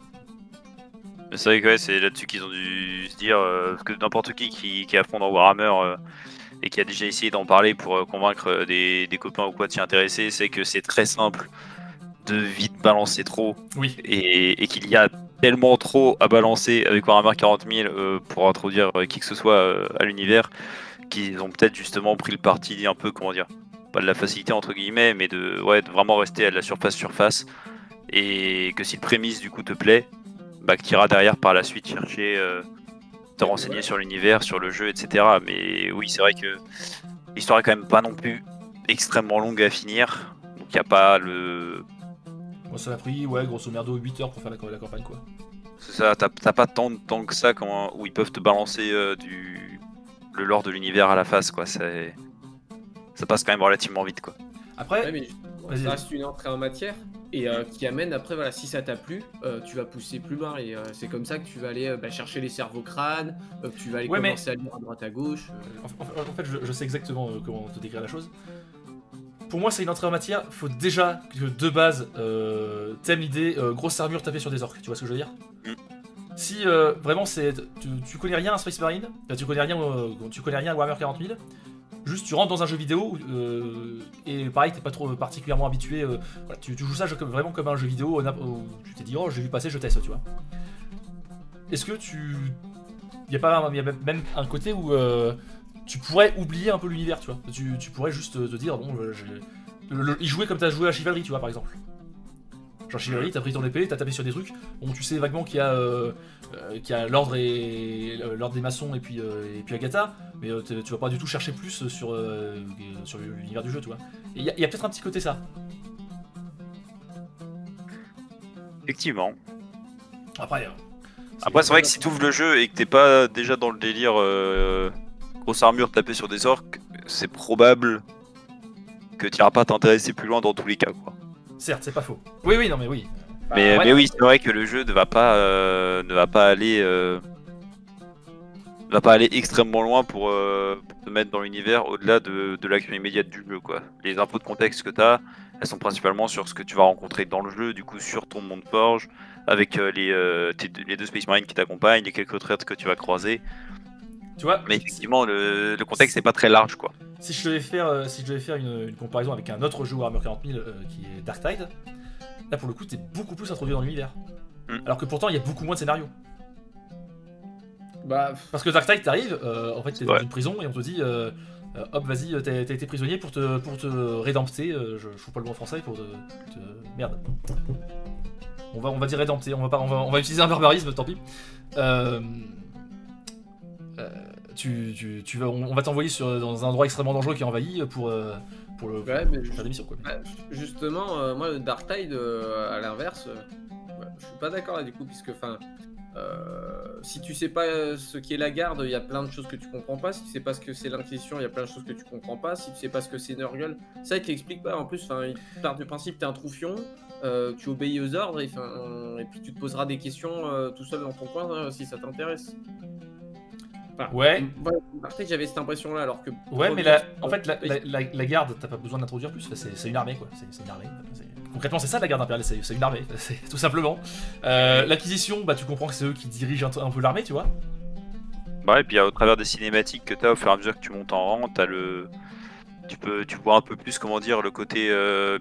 C'est vrai que ouais, c'est là-dessus qu'ils ont dû se dire, parce que n'importe qui est à fond dans Warhammer et qui a déjà essayé d'en parler pour convaincre des copains ou quoi de s'y intéresser, c'est que c'est très simple de vite balancer trop. Oui. Et qu'il y a tellement trop à balancer avec Warhammer 40 000 pour introduire qui que ce soit à l'univers, qu'ils ont peut-être justement pris le parti un peu, comment dire, pas de la facilité entre guillemets, mais de vraiment rester à la surface, et que si le prémisse du coup te plaît, bah que tu iras derrière par la suite chercher, te renseigner sur l'univers, sur le jeu, etc. Mais oui, c'est vrai que l'histoire est quand même pas non plus extrêmement longue à finir, donc il n'y a pas le... Moi ça m'a pris, ouais, grosso merdo 8 heures pour faire la campagne, quoi. C'est ça, t'as pas tant de temps que ça où ils peuvent te balancer le lore de l'univers à la face, quoi. Ça passe quand même relativement vite, quoi. Après, ouais, mais ça reste une entrée en matière et qui amène après, voilà, si ça t'a plu, tu vas pousser plus loin et c'est comme ça que tu vas aller chercher les cerveaux crânes, que tu vas aller commencer à lire à droite à gauche. En fait, je sais exactement comment te décrire la chose. Pour moi, c'est une entrée en matière. Faut déjà que de base, t'aimes l'idée grosse armure tapée sur des orques. Tu vois ce que je veux dire? Si vraiment tu connais rien à Space Marine, tu connais rien à Warhammer 40 000, juste tu rentres dans un jeu vidéo et pareil, t'es pas trop particulièrement habitué. Voilà, tu joues ça vraiment comme un jeu vidéo où tu t'es dit oh j'ai vu passer, je teste, tu vois. Est-ce que y a même un côté où tu pourrais oublier un peu l'univers, tu vois. Tu pourrais juste te dire, bon, y jouer comme t'as joué à Chivalry, tu vois, par exemple. Genre Chivalry, t'as pris ton épée, t'as tapé sur des trucs, bon, tu sais vaguement qu'il y a l'ordre des maçons et puis Agatha, mais tu vas pas du tout chercher plus sur l'univers du jeu, tu vois. Et il y a peut-être un petit côté ça. Effectivement. Après, Après, c'est vrai que si tu ouvres le jeu et que t'es pas déjà dans le délire grosse armure taper sur des orques, c'est probable que tu n'iras pas t'intéresser plus loin dans tous les cas, quoi. certes, c'est pas faux. Oui, non mais oui. Mais, ouais. mais oui, c'est vrai que le jeu ne va pas aller extrêmement loin pour te mettre dans l'univers au-delà de l'action immédiate du jeu, quoi. Les infos de contexte que tu as, elles sont principalement sur ce que tu vas rencontrer dans le jeu, du coup sur ton monde forge, avec les deux Space Marines qui t'accompagnent, les quelques traîtres que tu vas croiser. Tu vois, mais effectivement, le contexte n'est pas très large, quoi. Si je devais faire une comparaison avec un autre jeu Warhammer 40 000 qui est Darktide, là pour le coup t'es beaucoup plus introduit dans l'univers. Alors que pourtant il y a beaucoup moins de scénarios. Bah, parce que Darktide t'arrives, en fait t'es dans une prison et on te dit hop vas-y t'as été prisonnier pour te rédempter, je fous pas le mot en français pour te... Merde. On va dire rédempter, on va utiliser un barbarisme, tant pis. On va t'envoyer dans un endroit extrêmement dangereux qui est envahi pour faire des missions, quoi. Bah, justement, moi, Darktide, à l'inverse, je suis pas d'accord là du coup, puisque si tu sais pas ce qu'est la garde, il y a plein de choses que tu comprends pas. Si tu sais pas ce que c'est l'Inquisition, il y a plein de choses que tu comprends pas. Si tu sais pas ce que c'est Nurgle, ça il t'explique pas. En plus, il part du principe que t'es un troufion, tu obéis aux ordres et puis tu te poseras des questions tout seul dans ton coin si ça t'intéresse. Ouais. Darktide, j'avais cette impression là, alors que. Ouais, mais en fait, la garde, t'as pas besoin d'introduire plus. C'est une armée, quoi. C'est une armée. Concrètement, c'est ça la garde impériale, c'est une armée, tout simplement. L'acquisition, bah tu comprends que c'est eux qui dirigent un peu l'armée, tu vois. Ouais, et puis au travers des cinématiques que t'as, au fur et à mesure que tu montes en rang, tu vois un peu plus, comment dire, le côté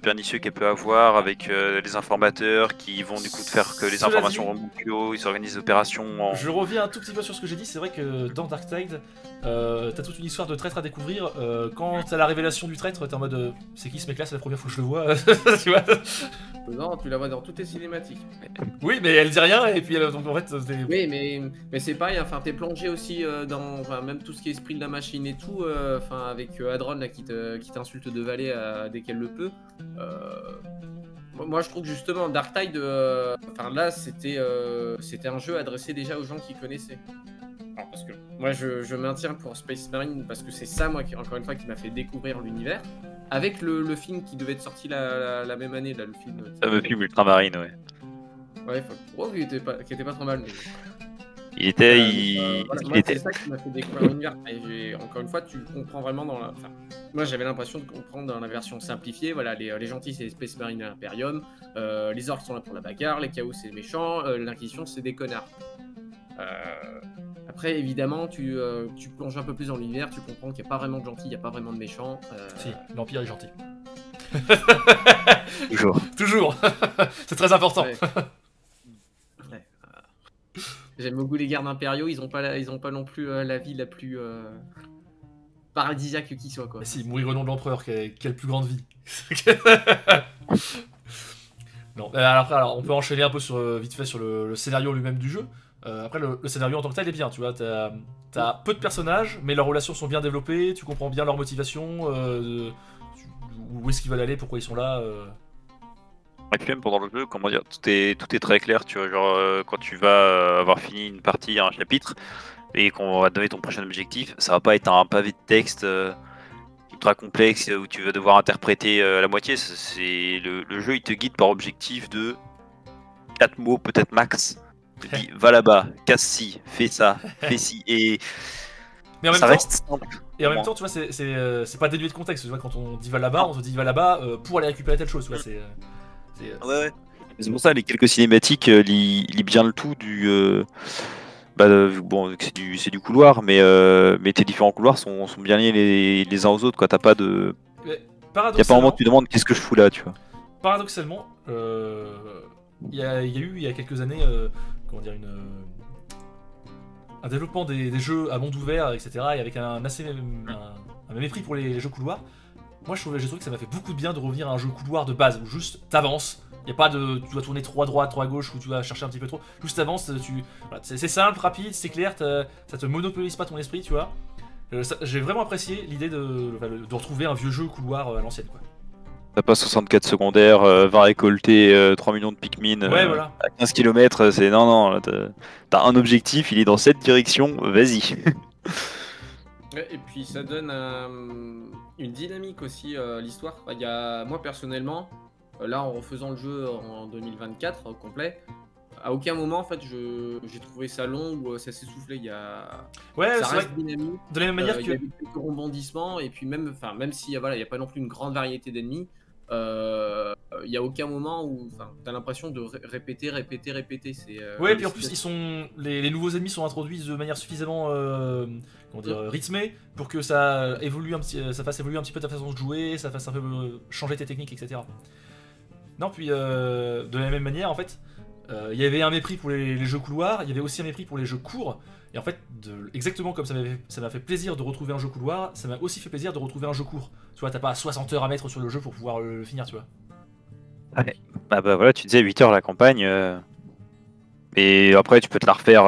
pernicieux qu'elle peut avoir avec les informateurs qui vont du coup te faire que les informations remontent plus haut, ils organisent des opérations. Je reviens un tout petit peu sur ce que j'ai dit, c'est vrai que dans Darktide, t'as toute une histoire de traître à découvrir. Quand t'as la révélation du traître, t'es en mode c'est qui ce mec là, c'est la première fois que je le vois, tu vois. Non, tu la vois dans toutes tes cinématiques. Oui, mais elle dit rien et puis donc en fait. Oui, mais c'est pareil, t'es plongé aussi dans même tout ce qui est esprit de la machine et tout, avec Adron là qui t'insulte de valet dès qu'elle le peut. Moi je trouve que justement Darktide, là c'était un jeu adressé déjà aux gens qui connaissaient. Alors, parce que moi je maintiens pour Space Marine parce que c'est ça moi encore une fois qui m'a fait découvrir l'univers. Avec le film qui devait être sorti la même année, là, le film. Le film Ultramarine, ouais. Ouais, qui était pas trop mal. Mais... Il était. C'est ça qui m'a fait découvrir l'univers. Encore une fois, tu comprends vraiment dans la. Moi, j'avais l'impression de comprendre dans la version simplifiée. Voilà, les gentils, c'est les Space Marine et l'Imperium. Les orques sont là pour la bagarre. Les chaos, c'est les méchants. L'Inquisition, c'est des connards. Après, évidemment, tu plonges un peu plus dans l'univers, tu comprends qu'il n'y a pas vraiment de gentils, il n'y a pas vraiment de méchants. Si, l'Empire est gentil. Toujours. C'est très important. Ouais. J'aime beaucoup les gardes impériaux, ils ont pas non plus la vie la plus paradisiaque qui soit, quoi. Mais si, mourir au nom de l'empereur, quelle plus grande vie. Non, alors on peut enchaîner un peu vite fait sur le scénario lui-même du jeu. Après, le scénario en tant que tel est bien, tu vois. T'as peu de personnages, mais leurs relations sont bien développées, tu comprends bien leur motivation, où est-ce qu'ils veulent aller, pourquoi ils sont là. Et puis même pendant le jeu, comment dire, tout est très clair, tu vois. Genre, quand tu vas avoir fini une partie, un chapitre, et qu'on va te donner ton prochain objectif, ça va pas être un pavé de texte ultra complexe où tu vas devoir interpréter la moitié. Le jeu, il te guide par objectif de 4 mots, peut-être max. Il te dit, va là-bas, casse ci, fais ça, fais ci, et mais en même ça temps, reste simple. Et en même temps, tu vois, c'est pas dénué de contexte. Tu vois, quand on dit va là-bas, on te dit va là-bas pour aller récupérer telle chose. Tu vois, Ouais. C'est pour ça les quelques cinématiques lient bien le tout du. Bon, c'est du couloir, mais tes différents couloirs sont bien liés les uns aux autres. T'as pas de. Il y a pas un moment où tu te demandes qu'est-ce que je fous là, tu vois. Paradoxalement, il y a eu il y a quelques années, comment dire, un développement des jeux à monde ouvert, etc. Et avec un mépris pour les jeux couloirs. Moi, je trouve que ça m'a fait beaucoup de bien de revenir à un jeu couloir de base où juste t'avances. Y a pas de, tu dois tourner 3 à droite, 3 à gauche, où tu vas chercher un petit peu trop. Juste t'avances, voilà, c'est simple, rapide, c'est clair, ça te monopolise pas ton esprit, tu vois. J'ai vraiment apprécié l'idée de retrouver un vieux jeu couloir à l'ancienne, quoi. T'as pas 64 secondaires, 20 récoltés, 3 millions de Pikmin Ouais, voilà. à 15 km, c'est non, là, t'as un objectif, il est dans cette direction, vas-y. Ouais, et puis ça donne une dynamique aussi l'histoire. Enfin, moi personnellement, là en refaisant le jeu en 2024 complet, à aucun moment en fait j'ai trouvé ça long ou ça s'essoufflait. Ouais, Ça c'est reste vrai. dynamique. De la même manière Il y a que. des quelques rebondissements et puis même si voilà, il n'y a pas non plus une grande variété d'ennemis, il n'y a aucun moment où t'as l'impression de répéter. Ouais, puis en plus, les nouveaux ennemis sont introduits de manière suffisamment comment dire, rythmée pour que ça évolue ça fasse évoluer un petit peu ta façon de jouer, ça fasse un peu changer tes techniques, etc. Non, puis de la même manière, en fait, il y avait un mépris pour les jeux couloirs, il y avait aussi un mépris pour les jeux courts. Et en fait, exactement comme ça m'a fait plaisir de retrouver un jeu couloir, ça m'a aussi fait plaisir de retrouver un jeu court. Tu vois, t'as pas 60 heures à mettre sur le jeu pour pouvoir le finir, tu vois. Ouais. Bah voilà, tu disais 8 heures la campagne. Et après, tu peux te la refaire.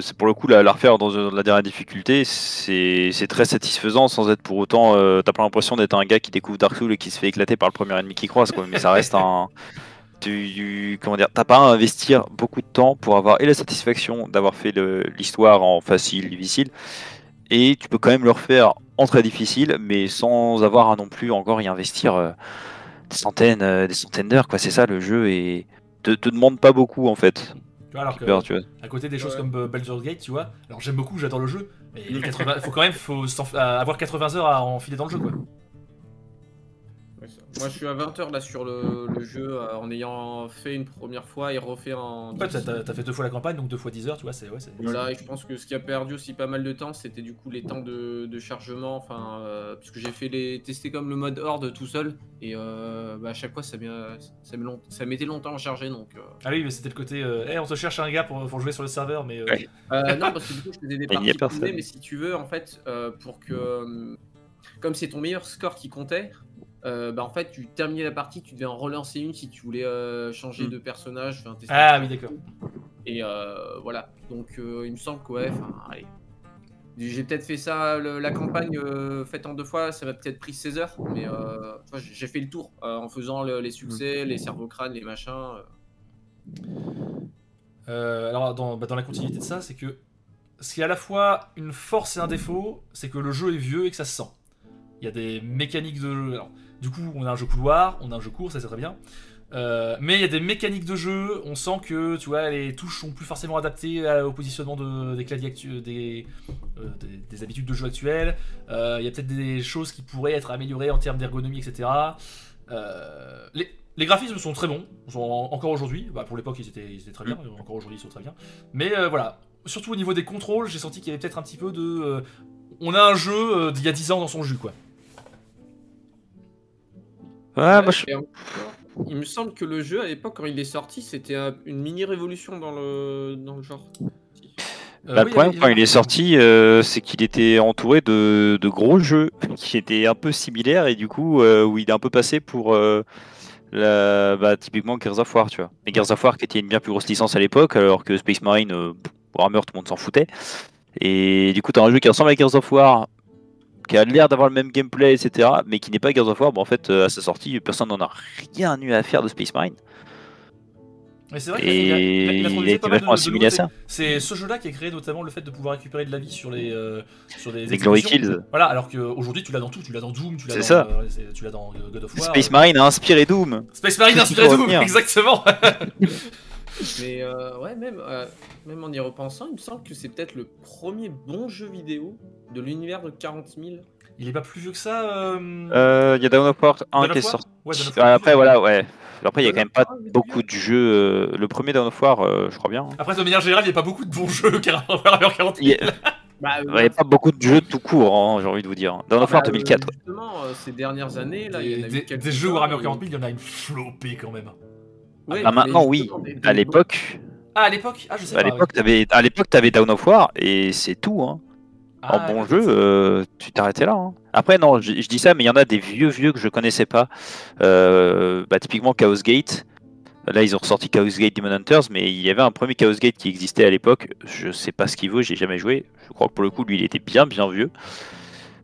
C'est pour le coup, la refaire dans la dernière difficulté, c'est très satisfaisant sans être pour autant. T'as pas l'impression d'être un gars qui découvre Dark Souls et qui se fait éclater par le premier ennemi qui croise, quoi. Mais ça reste un. Comment dire, t'as pas à investir beaucoup de temps pour avoir et la satisfaction d'avoir fait l'histoire en facile, difficile, et tu peux quand même le refaire en très difficile, mais sans avoir à non plus encore y investir des centaines d'heures, quoi. C'est ça le jeu et te demande pas beaucoup en fait. Tu vois, alors Quelque part, que tu vois. à côté des choses comme Baldur's Gate, tu vois, alors j'aime beaucoup, j'adore le jeu, mais les Mm. 80, faut avoir 80 heures à enfiler dans le jeu, quoi. Ouais, moi je suis à 20 heures là sur le jeu en ayant fait une première fois et refait en En fait, 10. t'as fait 2 fois la campagne, donc 2 fois 10 heures, tu vois, c'est. Voilà, et je pense que ce qui a perdu aussi pas mal de temps, c'était du coup les temps de chargement, puisque j'ai testé comme le mode horde tout seul, et à chaque fois ça mettait longtemps à charger, donc... Ah oui, mais c'était le côté, on te cherche un gars pour jouer sur le serveur, mais. Ouais. non, parce que du coup je faisais des Il n'y a parties personne. privées, mais si tu veux, en fait, pour que... comme c'est ton meilleur score qui comptait, en fait, tu terminais la partie, tu devais en relancer une si tu voulais changer de personnage. Tester Ah oui, d'accord. Et voilà. Donc, il me semble que, ouais, allez. J'ai peut-être fait ça, la campagne faite en 2 fois, ça m'a peut-être pris 16 heures, mais tu vois, j'ai fait le tour en faisant les succès, les cerveau-crânes, les machins. Alors, dans la continuité de ça, c'est que ce qui est à la fois une force et un défaut, c'est que le jeu est vieux et que ça se sent. Il y a des mécaniques de jeu. Alors, du coup, on a un jeu couloir, on a un jeu court, ça c'est très bien. Mais il y a des mécaniques de jeu, on sent que tu vois, les touches sont plus forcément adaptées au positionnement des claviers des habitudes de jeu actuelles. Il y a peut-être des choses qui pourraient être améliorées en termes d'ergonomie, etc. Les graphismes sont très bons, encore aujourd'hui. Pour l'époque, ils étaient très bien, encore aujourd'hui, ils sont très bien. Mais voilà, surtout au niveau des contrôles, j'ai senti qu'il y avait peut-être un petit peu de. On a un jeu d'il y a 10 ans dans son jus, quoi. Ouais, moi, je... Et encore, il me semble que le jeu à l'époque, quand il est sorti, c'était une mini révolution dans le genre. le problème quand il est sorti, c'est qu'il était entouré de gros jeux qui étaient un peu similaires et du coup où il est un peu passé pour typiquement Gears of War, tu vois. Mais Gears of War qui était une bien plus grosse licence à l'époque, alors que Space Marine, Warhammer, tout le monde s'en foutait. Et du coup, t'as un jeu qui ressemble à Gears of War, qui a l'air d'avoir le même gameplay, etc., mais qui n'est pas Gears of War. Bon, en fait, à sa sortie, personne n'en a rien eu à faire de Space Marine. Mais c'est vrai Et qu'il a il a été vachement assimilé à ça. C'est ce jeu-là qui a créé notamment le fait de pouvoir récupérer de la vie sur des Glory Kills. Voilà, alors qu'aujourd'hui tu l'as dans tout, tu l'as dans Doom, tu l'as dans God of War. Space Marine a inspiré Doom. Space Marine a inspiré Doom, exactement. Mais ouais, même en y repensant, il me semble que c'est peut-être le premier bon jeu vidéo de l'univers de 40 000. Il est pas plus vieux que ça. Il y a Dawn of War 1 qui est sorti. Ouais, Dawn of War Après, voilà, ouais. Après, il y a Dawn quand même of pas War, il est beaucoup de jeux. Le premier Dawn of War, je crois bien. Après, de manière générale, il n'y a pas beaucoup de bons jeux qui Warhammer 40 000. Il n'y a pas beaucoup de jeux tout court, hein, j'ai envie de vous dire. Dawn of War 2004. Justement, ces dernières années, là, il y en a eu quelques-uns. Des jeux Warhammer 40 000, il y en a une flopée quand même. Ouais, maintenant, oui. À l'époque. Ah, à l'époque, je sais pas. À l'époque, t'avais Dawn of War et c'est tout. Hein. En bon jeu, tu t'arrêtais là. Hein. Après, non, je dis ça, mais il y en a des vieux que je connaissais pas. Typiquement Chaos Gate. Là, ils ont ressorti Chaos Gate Demon Hunters, mais il y avait un premier Chaos Gate qui existait à l'époque. Je sais pas ce qu'il vaut, j'ai jamais joué. Je crois que pour le coup, lui, il était bien vieux.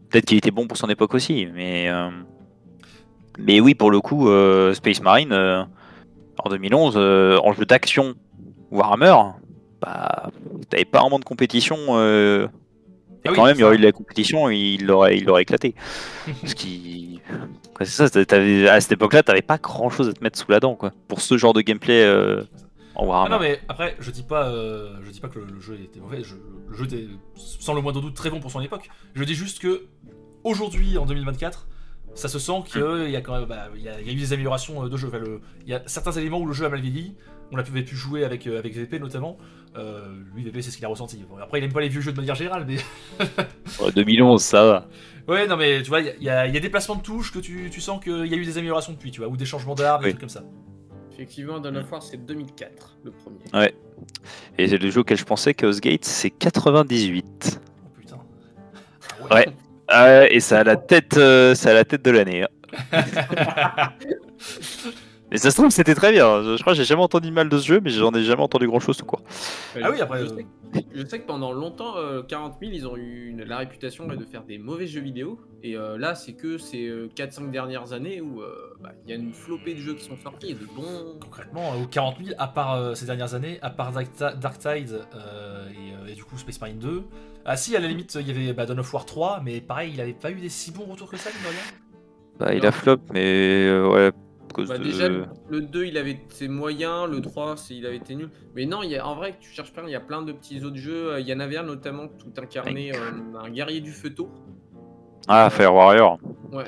Peut-être qu'il était bon pour son époque aussi, mais. Mais oui, pour le coup, Space Marine, en 2011, en jeu d'action Warhammer, bah, t'avais pas vraiment de compétition. Et Ah quand oui, même, il y ça. aurait eu de la compétition, il aurait éclaté. Ce qui... ouais, c'est ça, à cette époque-là, t'avais pas grand-chose à te mettre sous la dent, quoi. Pour ce genre de gameplay en Ah Warhammer. non, mais après, je dis pas que le jeu était mauvais, le jeu était sans le moindre doute très bon pour son époque. Je dis juste que aujourd'hui, en 2024, ça se sent qu'il y a quand même, il y a eu des améliorations de jeu. Enfin, il y a certains éléments où le jeu a mal vieilli. On avait pu jouer avec VP notamment. Lui, VP, c'est ce qu'il a ressenti. Bon, après, il aime pas les vieux jeux de manière générale, mais 2011, ça va. ouais, non, mais tu vois, il y a des placements de touches que tu sens qu'il y a eu des améliorations depuis, tu vois, ou des changements d'armes, des Oui. trucs comme ça. Effectivement, Dawn of War, c'est 2004, le premier. Ouais. Et c'est le jeu auquel je pensais, Chaos Gate, c'est 98. Oh putain. Ouais. Et ça a la tête, de l'année. Hein. Mais ça se trouve, c'était très bien. Je crois que j'ai jamais entendu mal de ce jeu, mais j'en ai jamais entendu grand chose tout court. Ah oui, après. Je sais que pendant longtemps, 40 000, ils ont eu la réputation de faire des mauvais jeux vidéo. Et là, c'est que ces 4-5 dernières années où il y a une flopée de jeux qui sont sortis et de bons. Concrètement, au 40 000, à part ces dernières années, à part Darktide et du coup Space Marine 2. Ah si, à la limite, il y avait Dawn of War 3, mais pareil, il avait pas eu des si bons retours que ça, mine de rien. Bah, il a flop, mais ouais. Déjà, le 2, il avait ses moyens, le 3, il avait été nul. Mais non, en vrai, tu cherches pas, il y a plein de petits autres jeux. Il y en avait un notamment tout incarné, un guerrier du feu-tôt. Ah, Fire Warrior. Ouais.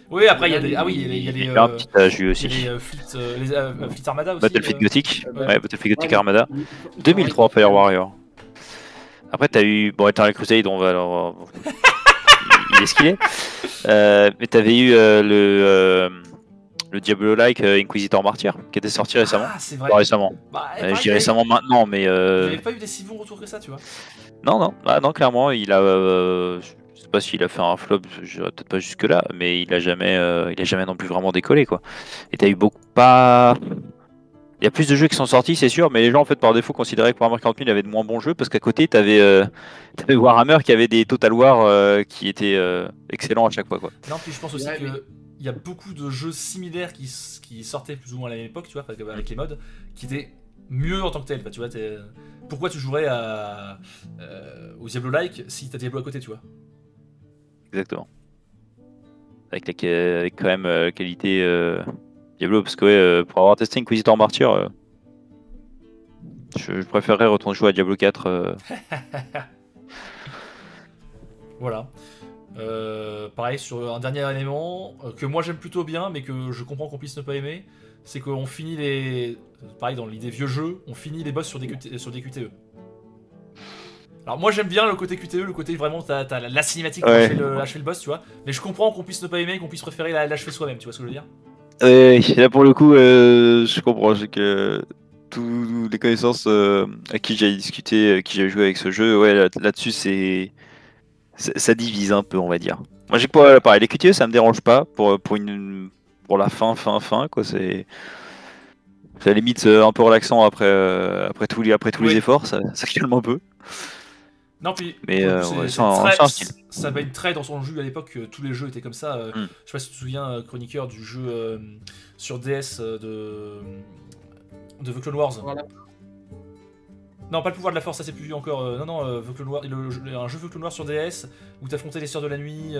Oui, après, il y a des. Ah oui, il y a les. Un petit AJ aussi. Il y a les Fleet Armada aussi. Battlefield Gothic. ouais. Ouais, Battlefield Gothic Armada. 2003, Fire Warrior. Après, t'as eu. Bon, Eternal Crusade, on va alors. Il est ce qu'il est. Mais t'avais eu le Diablo-like Inquisitor Martyr qui était sorti récemment. Ah, c'est vrai. Pas récemment. Bah, Je dis récemment maintenant, mais. Il n'avait pas eu des si bons retours que ça, tu vois. Non, clairement, il a. Je sais pas s'il a fait un flop, peut-être pas jusque-là, mais il a jamais non plus vraiment décollé, quoi. Et t'as eu beaucoup pas. Il y a plus de jeux qui sont sortis, c'est sûr, mais les gens en fait par défaut considéraient que Warhammer 40 000 avait de moins bons jeux parce qu'à côté t'avais Warhammer qui avait des Total War qui étaient excellents à chaque fois, quoi. Non, puis je pense aussi que il y a beaucoup de jeux similaires qui sortaient plus ou moins à la même époque, tu vois, avec les mods, qui étaient mieux en tant que tel. Tu vois, pourquoi tu jouerais au Diablo-like si t'as Diablo à côté, tu vois? Exactement. Avec quand même qualité Diablo, parce que ouais, pour avoir testé Inquisitor Martyr, je préférerais retourner jouer à Diablo 4. Voilà. Pareil, sur un dernier élément que moi j'aime plutôt bien, mais que je comprends qu'on puisse ne pas aimer, c'est qu'on finit les. Pareil, dans l'idée vieux jeu, on finit les boss sur des QTE. Alors moi j'aime bien le côté QTE, le côté vraiment t'as la cinématique pour achever le boss, tu vois. Mais je comprends qu'on puisse ne pas aimer, qu'on puisse préférer l'achever soi-même, tu vois ce que je veux dire? Là pour le coup, je comprends. C'est que tous les connaissances à qui j'ai discuté, qui j'ai joué avec ce jeu, ouais, là-dessus ça divise un peu, on va dire. Moi j'ai pas pareil, les QTE ça me dérange pas pour la fin quoi. C'est à la limite un peu relaxant après tous les efforts, ça calme un peu. Non, puis mais ça baigne très dans son jeu à l'époque, tous les jeux étaient comme ça. Je sais pas si tu te souviens, chroniqueur du jeu sur DS de The Clone Wars. Voilà. Non, pas le pouvoir de la force, ça c'est plus vieux encore. The Clone Wars, un jeu The Clone Wars sur DS où t'affrontais les Sœurs de la Nuit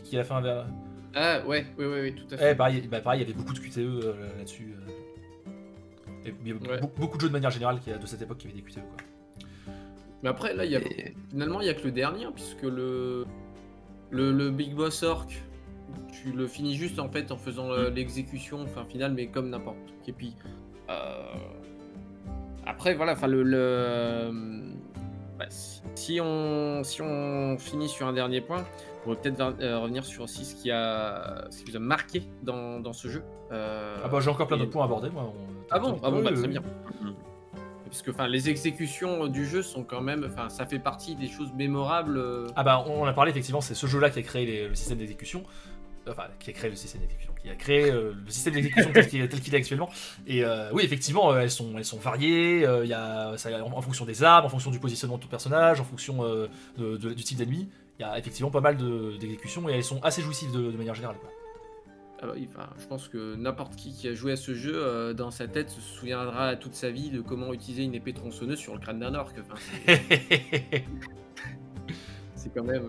qui a fait un verre. Ah ouais, tout à fait. Pareil, il y avait beaucoup de QTE là-dessus. Et beaucoup de jeux de manière générale de cette époque qui avaient des QTE, quoi. Mais après, là, finalement, il n'y a que le dernier, puisque le Big Boss Orc, tu le finis juste en fait en faisant l'exécution finale, mais comme n'importe qui. Et puis, après, voilà, si on finit sur un dernier point, on va peut-être revenir sur aussi ce qui vous a marqué dans ce jeu. J'ai encore plein d'autres points à aborder, moi. Très bien. Parce que les exécutions du jeu sont quand même, ça fait partie des choses mémorables. On a parlé effectivement, c'est ce jeu-là qui a créé le système d'exécution. Qui a créé le système d'exécution, qui a créé le système d'exécution tel qu'il est actuellement. Et oui, effectivement, elles sont variées. En fonction des armes, en fonction du positionnement de ton personnage, en fonction du type d'ennemi. Il y a effectivement pas mal d'exécutions et elles sont assez jouissives de manière générale, quoi. Ah bah oui, enfin, je pense que n'importe qui a joué à ce jeu, dans sa tête, se souviendra toute sa vie de comment utiliser une épée tronçonneuse sur le crâne d'un orc. Enfin, c'est quand même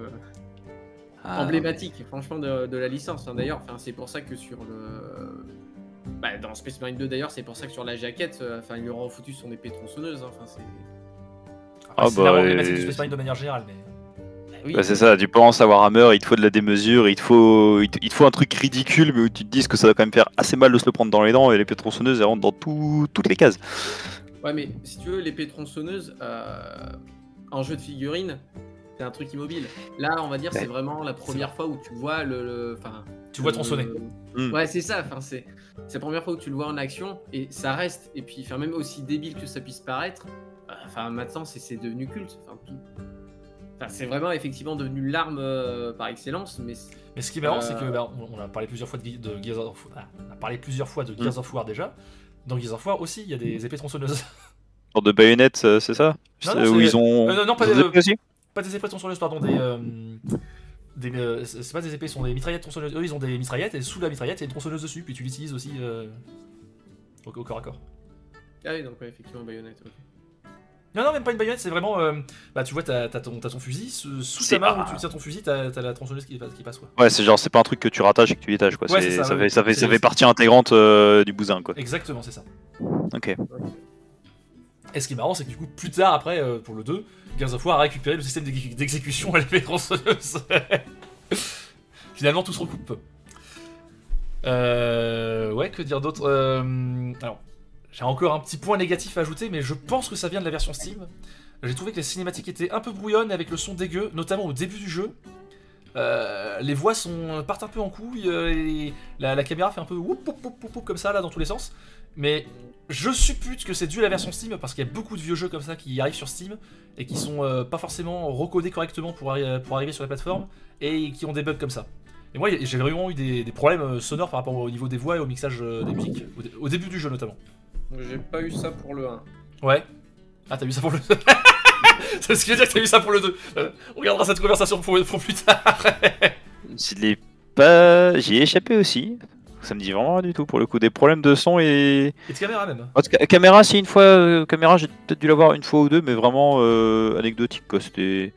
Ah, emblématique, franchement, de la licence. Hein. D'ailleurs, enfin, c'est pour ça que sur le... Bah, dans Space Marine 2, d'ailleurs, c'est pour ça que sur la jaquette, enfin, il lui aura foutu son épée tronçonneuse. Hein. Enfin, c'est... Après, c'est bah, vraiment emblématique du Space Marine de manière générale, mais... Oui, bah, c'est ça, tu penses à Warhammer, il te faut de la démesure, il te faut un truc ridicule, mais où tu te dises que ça va quand même faire assez mal de se le prendre dans les dents, et l'épée tronçonneuse, elle rentre dans toutes les cases. ouais, mais si tu veux, l'épée tronçonneuse, en jeu de figurines, c'est un truc immobile. Là, on va dire, c'est vraiment la première fois où tu vois enfin, Tu vois tronçonner. Ouais, c'est ça. Enfin, c'est la première fois où tu le vois en action et ça reste. Et puis, enfin, même aussi débile que ça puisse paraître, enfin, maintenant, c'est devenu culte. Enfin, c'est vraiment effectivement devenu l'arme par excellence. Mais ce qui est marrant, c'est que on a parlé plusieurs fois de Gears of War. On a parlé plusieurs fois de Gears of War déjà. Dans Gears of War aussi, il y a des épées tronçonneuses. Genre de baïonnette, c'est ça? Non, Où ils ont. non, pas ils ont des épées aussi. pas des épées tronçonneuses, pardon, c'est pas des épées, ce sont des mitraillettes tronçonneuses. Eux, ils ont des mitraillettes et sous la mitraillette, il y a une tronçonneuse dessus, puis tu l'utilises aussi au corps à corps. ah oui, donc ouais, effectivement, baïonnette. ok. Non, même pas une baïonnette, c'est vraiment. Bah, tu vois, t'as ton fusil, sous ta main où tu tiens ton fusil, t'as la tronçonneuse qui passe, quoi. Ouais, c'est genre, c'est pas un truc que tu rattaches et que tu détaches, quoi. Ouais, c'est ça, ouais. Ça fait partie intégrante du bousin, quoi. Exactement, c'est ça. Ok. Et ce qui est marrant, c'est que du coup, plus tard, après, pour le 2, Gears of War a récupéré le système d'exécution à l'épée tronçonneuse. Finalement, tout se recoupe. Ouais, que dire d'autre Alors, j'ai encore un petit point négatif à ajouter, mais je pense que ça vient de la version Steam. J'ai trouvé que les cinématiques étaient un peu brouillonnes avec le son dégueu, notamment au début du jeu. Les voix partent un peu en couille, la caméra fait un peu whoop, whoop, whoop, whoop, comme ça là dans tous les sens. Mais je suppute que c'est dû à la version Steam parce qu'il y a beaucoup de vieux jeux comme ça qui arrivent sur Steam et qui sont pas forcément recodés correctement pour arriver sur la plateforme et qui ont des bugs comme ça. Et moi j'ai vraiment eu des problèmes sonores par rapport au niveau des voix et au mixage des musiques, au début du jeu notamment. J'ai pas eu ça pour le 1. Ouais. Ah, t'as eu ça pour le 2. C'est ce qui veut dire que t'as eu ça pour le 2. On regardera cette conversation pour plus tard. J'y ai échappé aussi. Ça me dit vraiment rien du tout pour le coup. Des problèmes de son et de caméra même. Caméra, si une fois. Caméra, j'ai peut-être dû l'avoir une fois ou deux, mais vraiment anecdotique quoi. C'était.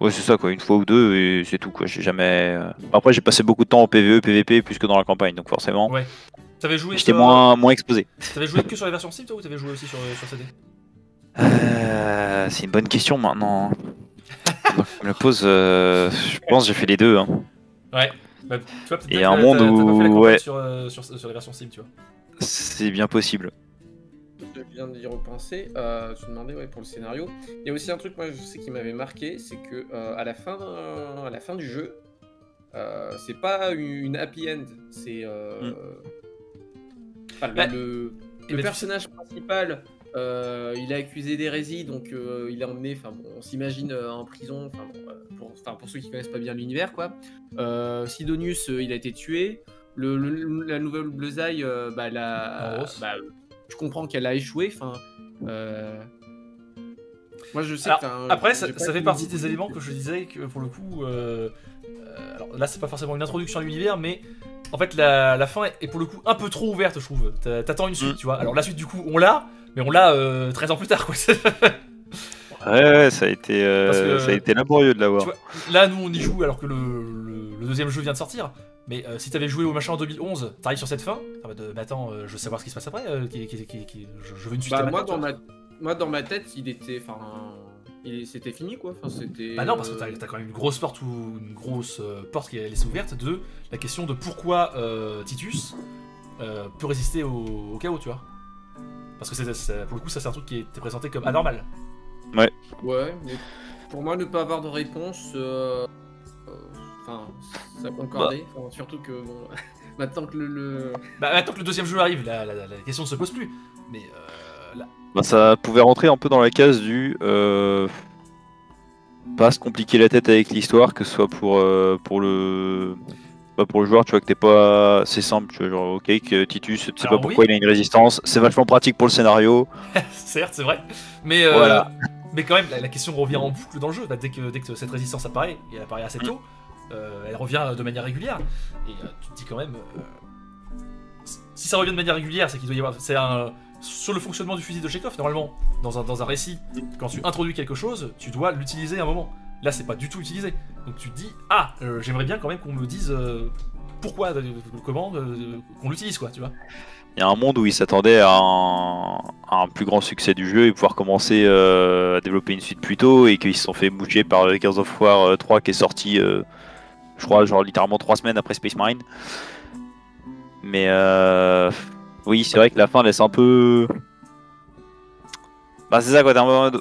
Ouais, c'est ça quoi, une fois ou deux et c'est tout quoi. J'ai jamais. Après, j'ai passé beaucoup de temps en PvE, PvP plus que dans la campagne, donc forcément. Ouais. T'avais joué. J'étais moins exposé. T'avais joué que sur la version Steam toi ou t'avais joué aussi sur CD? C'est une bonne question maintenant. Je me pose. Je pense que j'ai fait les deux. Hein. Ouais. Bah, tu vois, peut-être et un monde où. Ouais. Sur la version Steam, tu vois. C'est bien possible. Je viens d'y repenser. Tu me demandais pour le scénario. Il y a aussi un truc, moi, je sais qui m'avait marqué, c'est que à la fin du jeu, c'est pas une happy end. C'est enfin, le personnage principal. Il est accusé d'hérésie, donc il est emmené. Enfin bon, on s'imagine en prison. Pour ceux qui connaissent pas bien l'univers, quoi. Sidonius, il a été tué. La nouvelle Bleusaille, je comprends qu'elle a échoué. Enfin, moi je sais. Alors, après, ça fait partie des éléments que je disais que pour le coup. Alors là, c'est pas forcément une introduction à l'univers, mais en fait, la fin est pour le coup un peu trop ouverte, je trouve. T'attends une suite, tu vois. Alors la suite, du coup, on l'a, mais on l'a 13 ans plus tard, quoi. Ouais, ça a été laborieux de l'avoir. Là, nous, on y joue alors que le deuxième jeu vient de sortir. Mais si t'avais joué au machin en 2011, t'arrives sur cette fin, mais attends, je veux savoir ce qui se passe après, je veux une suite. Moi, dans ma tête, c'était fini, quoi. Enfin, c'était. Bah non, parce que t'as quand même une grosse porte qui est laissée ouverte de la question de pourquoi Titus peut résister au chaos, tu vois. Parce que pour le coup, ça c'est un truc qui était présenté comme anormal. Ouais. Ouais, mais pour moi, ne pas avoir de réponse, ça concordait. Enfin, surtout que bon, maintenant que maintenant que le deuxième jeu arrive, la question ne se pose plus. Mais là. Bah, ça pouvait rentrer un peu dans la case du pas se compliquer la tête avec l'histoire, que ce soit pour le joueur, tu vois, que t'es pas. C'est simple, tu vois, genre ok, que Titus, tu sais pas pourquoi il a une résistance, c'est vachement pratique pour le scénario. Certes, c'est vrai, mais voilà. Mais quand même, la question revient en boucle dans le jeu. Dès que cette résistance apparaît, et elle apparaît assez tôt, elle revient de manière régulière. Et tu te dis quand même, si ça revient de manière régulière, c'est qu'il doit y avoir, sur le fonctionnement du fusil de Chekhov, normalement, dans un récit, quand tu introduis quelque chose, tu dois l'utiliser à un moment. Là, c'est pas du tout utilisé. Donc tu te dis, j'aimerais bien quand même qu'on me dise pourquoi, comment, qu'on l'utilise, quoi, tu vois. Il y a un monde où ils s'attendaient à un plus grand succès du jeu et pouvoir commencer à développer une suite plus tôt, et qu'ils se sont fait bouger par Gears of War 3 qui est sorti, je crois, genre littéralement 3 semaines après Space Marine. Mais oui, c'est vrai que la fin laisse un peu... Bah c'est ça quoi,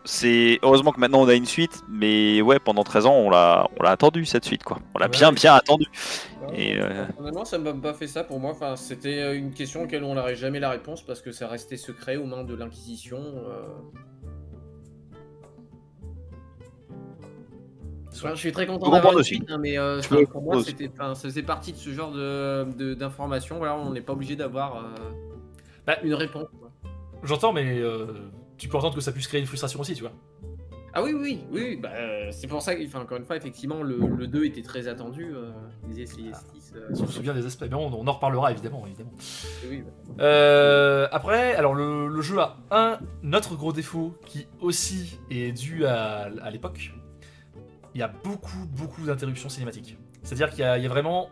c'est heureusement que maintenant on a une suite, mais ouais, pendant 13 ans on l'a attendu cette suite quoi. On l'a bien attendu. Et Honnêtement, ça m'a pas fait ça pour moi. Enfin, c'était une question auquel on n'aurait jamais la réponse parce que ça restait secret aux mains de l'Inquisition. Enfin, je suis très content d'avoir une suite, hein, mais pour moi, ça faisait partie de ce genre d'informations. Voilà, on n'est pas obligé d'avoir une réponse. J'entends, mais tu peux entendre que ça puisse créer une frustration aussi, tu vois. Ah oui, bah, c'est pour ça qu'encore une fois, effectivement, le 2 était très attendu. Les SIS. On se souvient des aspects, mais on en reparlera évidemment. Oui, après, alors le jeu a un autre gros défaut qui aussi est dû à l'époque. Il y a beaucoup d'interruptions cinématiques. C'est-à-dire qu'il y a vraiment...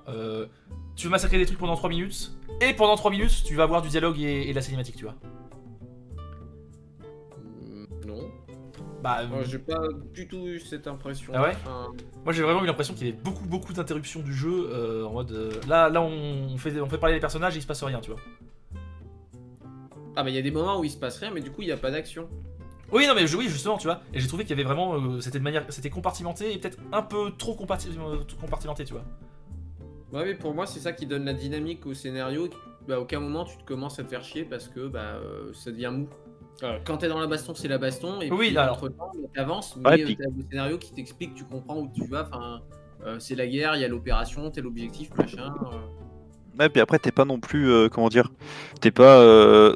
tu veux massacrer des trucs pendant 3 minutes, et pendant 3 minutes, tu vas avoir du dialogue et de la cinématique, tu vois. Non. Bah, moi, j'ai pas du tout eu cette impression. Ah ouais. Moi j'ai vraiment eu l'impression qu'il y avait beaucoup d'interruptions du jeu, en mode... là on fait parler les personnages et il se passe rien, tu vois. Ah bah il y a des moments où il se passe rien, mais du coup il n'y a pas d'action. Oui, non, mais oui, justement, tu vois. Et j'ai trouvé qu'il y avait vraiment. C'était compartimenté et peut-être un peu trop compartimenté, tu vois. Ouais, mais pour moi, c'est ça qui donne la dynamique au scénario. Bah, aucun moment tu te commences à te faire chier parce que ça devient mou. Quand t'es dans la baston, c'est la baston. Et oui, puis, alors. entre-temps, t'avances, mais t'as le scénario qui t'explique, tu comprends où tu vas. Enfin, c'est la guerre, il y a l'opération, t'es l'objectif, machin. Ouais, puis après, t'es pas non plus. Comment dire. T'es pas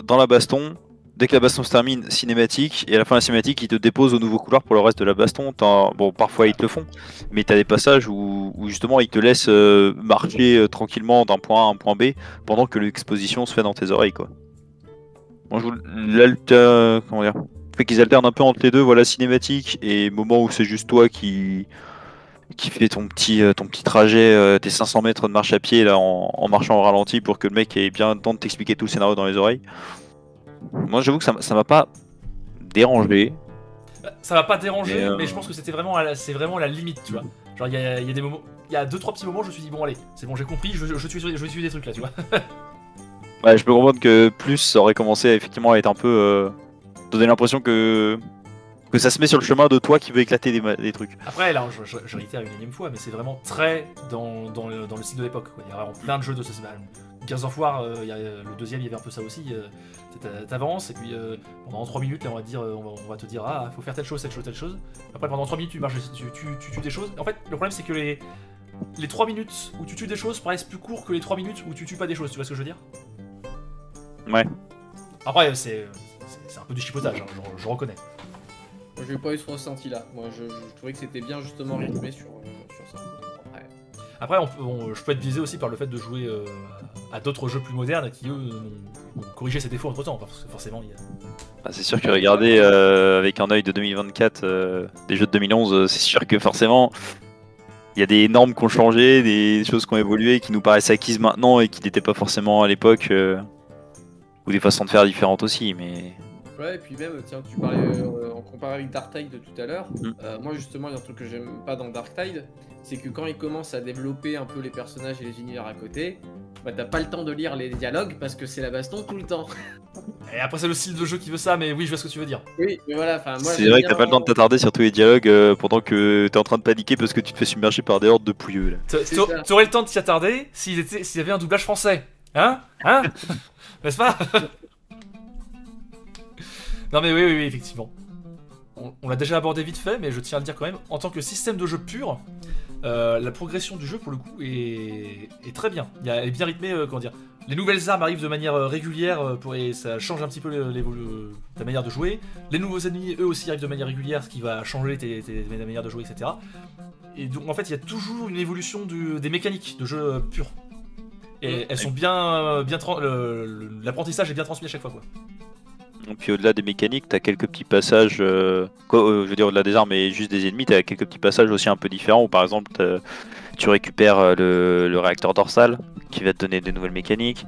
dans la baston. Dès que la baston se termine, cinématique, et à la fin de la cinématique, ils te déposent au nouveau couloir pour le reste de la baston. Bon, parfois ils te le font, mais t'as des passages où justement ils te laissent marcher tranquillement d'un point A à un point B pendant que l'exposition se fait dans tes oreilles, quoi. Moi, comment dire, fait qu'ils alternent un peu entre les deux, voilà, cinématique et moment où c'est juste toi qui fait ton petit trajet, tes 500 mètres de marche à pied là en marchant au ralenti pour que le mec ait bien le temps de t'expliquer tout le scénario dans les oreilles. Moi j'avoue que ça m'a pas dérangé. Ça m'a pas dérangé, mais je pense que c'est vraiment la limite, tu vois. Genre il y a des moments, il y a 2-3 petits moments où je me suis dit bon allez, c'est bon, j'ai compris, je tue des trucs là, tu vois. Ouais, je peux comprendre que plus ça aurait commencé effectivement à être un peu donner l'impression que ça se met sur le chemin de toi qui veut éclater des trucs. Après là, je réitère une énième fois, mais c'est vraiment très dans le style de l'époque, quoi. Il y a vraiment plein de jeux de ce style. Gears of War, le deuxième, il y avait un peu ça aussi. T'avances et puis pendant 3 minutes, là, on va te dire ah, faut faire telle chose. Après pendant 3 minutes, tu marches, tu tues des choses. En fait, le problème c'est que les 3 minutes où tu tues des choses paraissent plus courts que les 3 minutes où tu tues pas des choses. Tu vois ce que je veux dire? Ouais. Après, c'est un peu du chipotage, hein, je reconnais. J'ai pas eu ce ressenti là. Moi, je trouvais que c'était bien justement rythmé sur ça. Après, je peux être biaisé aussi par le fait de jouer à d'autres jeux plus modernes qui, eux, ont corrigé ces défauts entre temps. Parce que forcément, il y a... C'est sûr que regarder avec un œil de 2024 des jeux de 2011, c'est sûr que forcément, il y a des normes qui ont changé, des choses qui ont évolué, qui nous paraissent acquises maintenant et qui n'étaient pas forcément à l'époque, ou des façons de faire différentes aussi. Mais ouais, et puis même, tiens, tu parlais en comparé avec Dark Tide de tout à l'heure. Moi, justement, il y a un truc que j'aime pas dans Dark Tide, c'est que quand ils commencent à développer un peu les personnages et les univers à côté, bah t'as pas le temps de lire les dialogues parce que c'est la baston tout le temps. Et après, c'est le style de jeu qui veut ça, mais oui, je vois ce que tu veux dire. Oui, mais voilà, enfin, moi. C'est vrai que t'as pas le temps de t'attarder sur tous les dialogues pendant que t'es en train de paniquer parce que tu te fais submerger par des hordes de pouilleux. T'aurais le temps de t'y attarder s'il y avait un doublage français. Hein N'est-ce pas? Non mais oui, effectivement. On l'a déjà abordé vite fait, mais je tiens à le dire quand même, en tant que système de jeu pur, la progression du jeu pour le coup est très bien. Elle est bien rythmée, comment dire. Les nouvelles armes arrivent de manière régulière et ça change un petit peu ta manière de jouer. Les nouveaux ennemis, eux aussi, arrivent de manière régulière, ce qui va changer ta manière de jouer, etc. et donc en fait il y a toujours une évolution des mécaniques de jeu pur. Et elles sont bien, l'apprentissage est bien transmis à chaque fois quoi. Et puis au-delà des mécaniques, t'as quelques petits passages, je veux dire au-delà des armes et juste des ennemis, t'as quelques petits passages aussi un peu différents où par exemple tu récupères le réacteur dorsal qui va te donner de nouvelles mécaniques.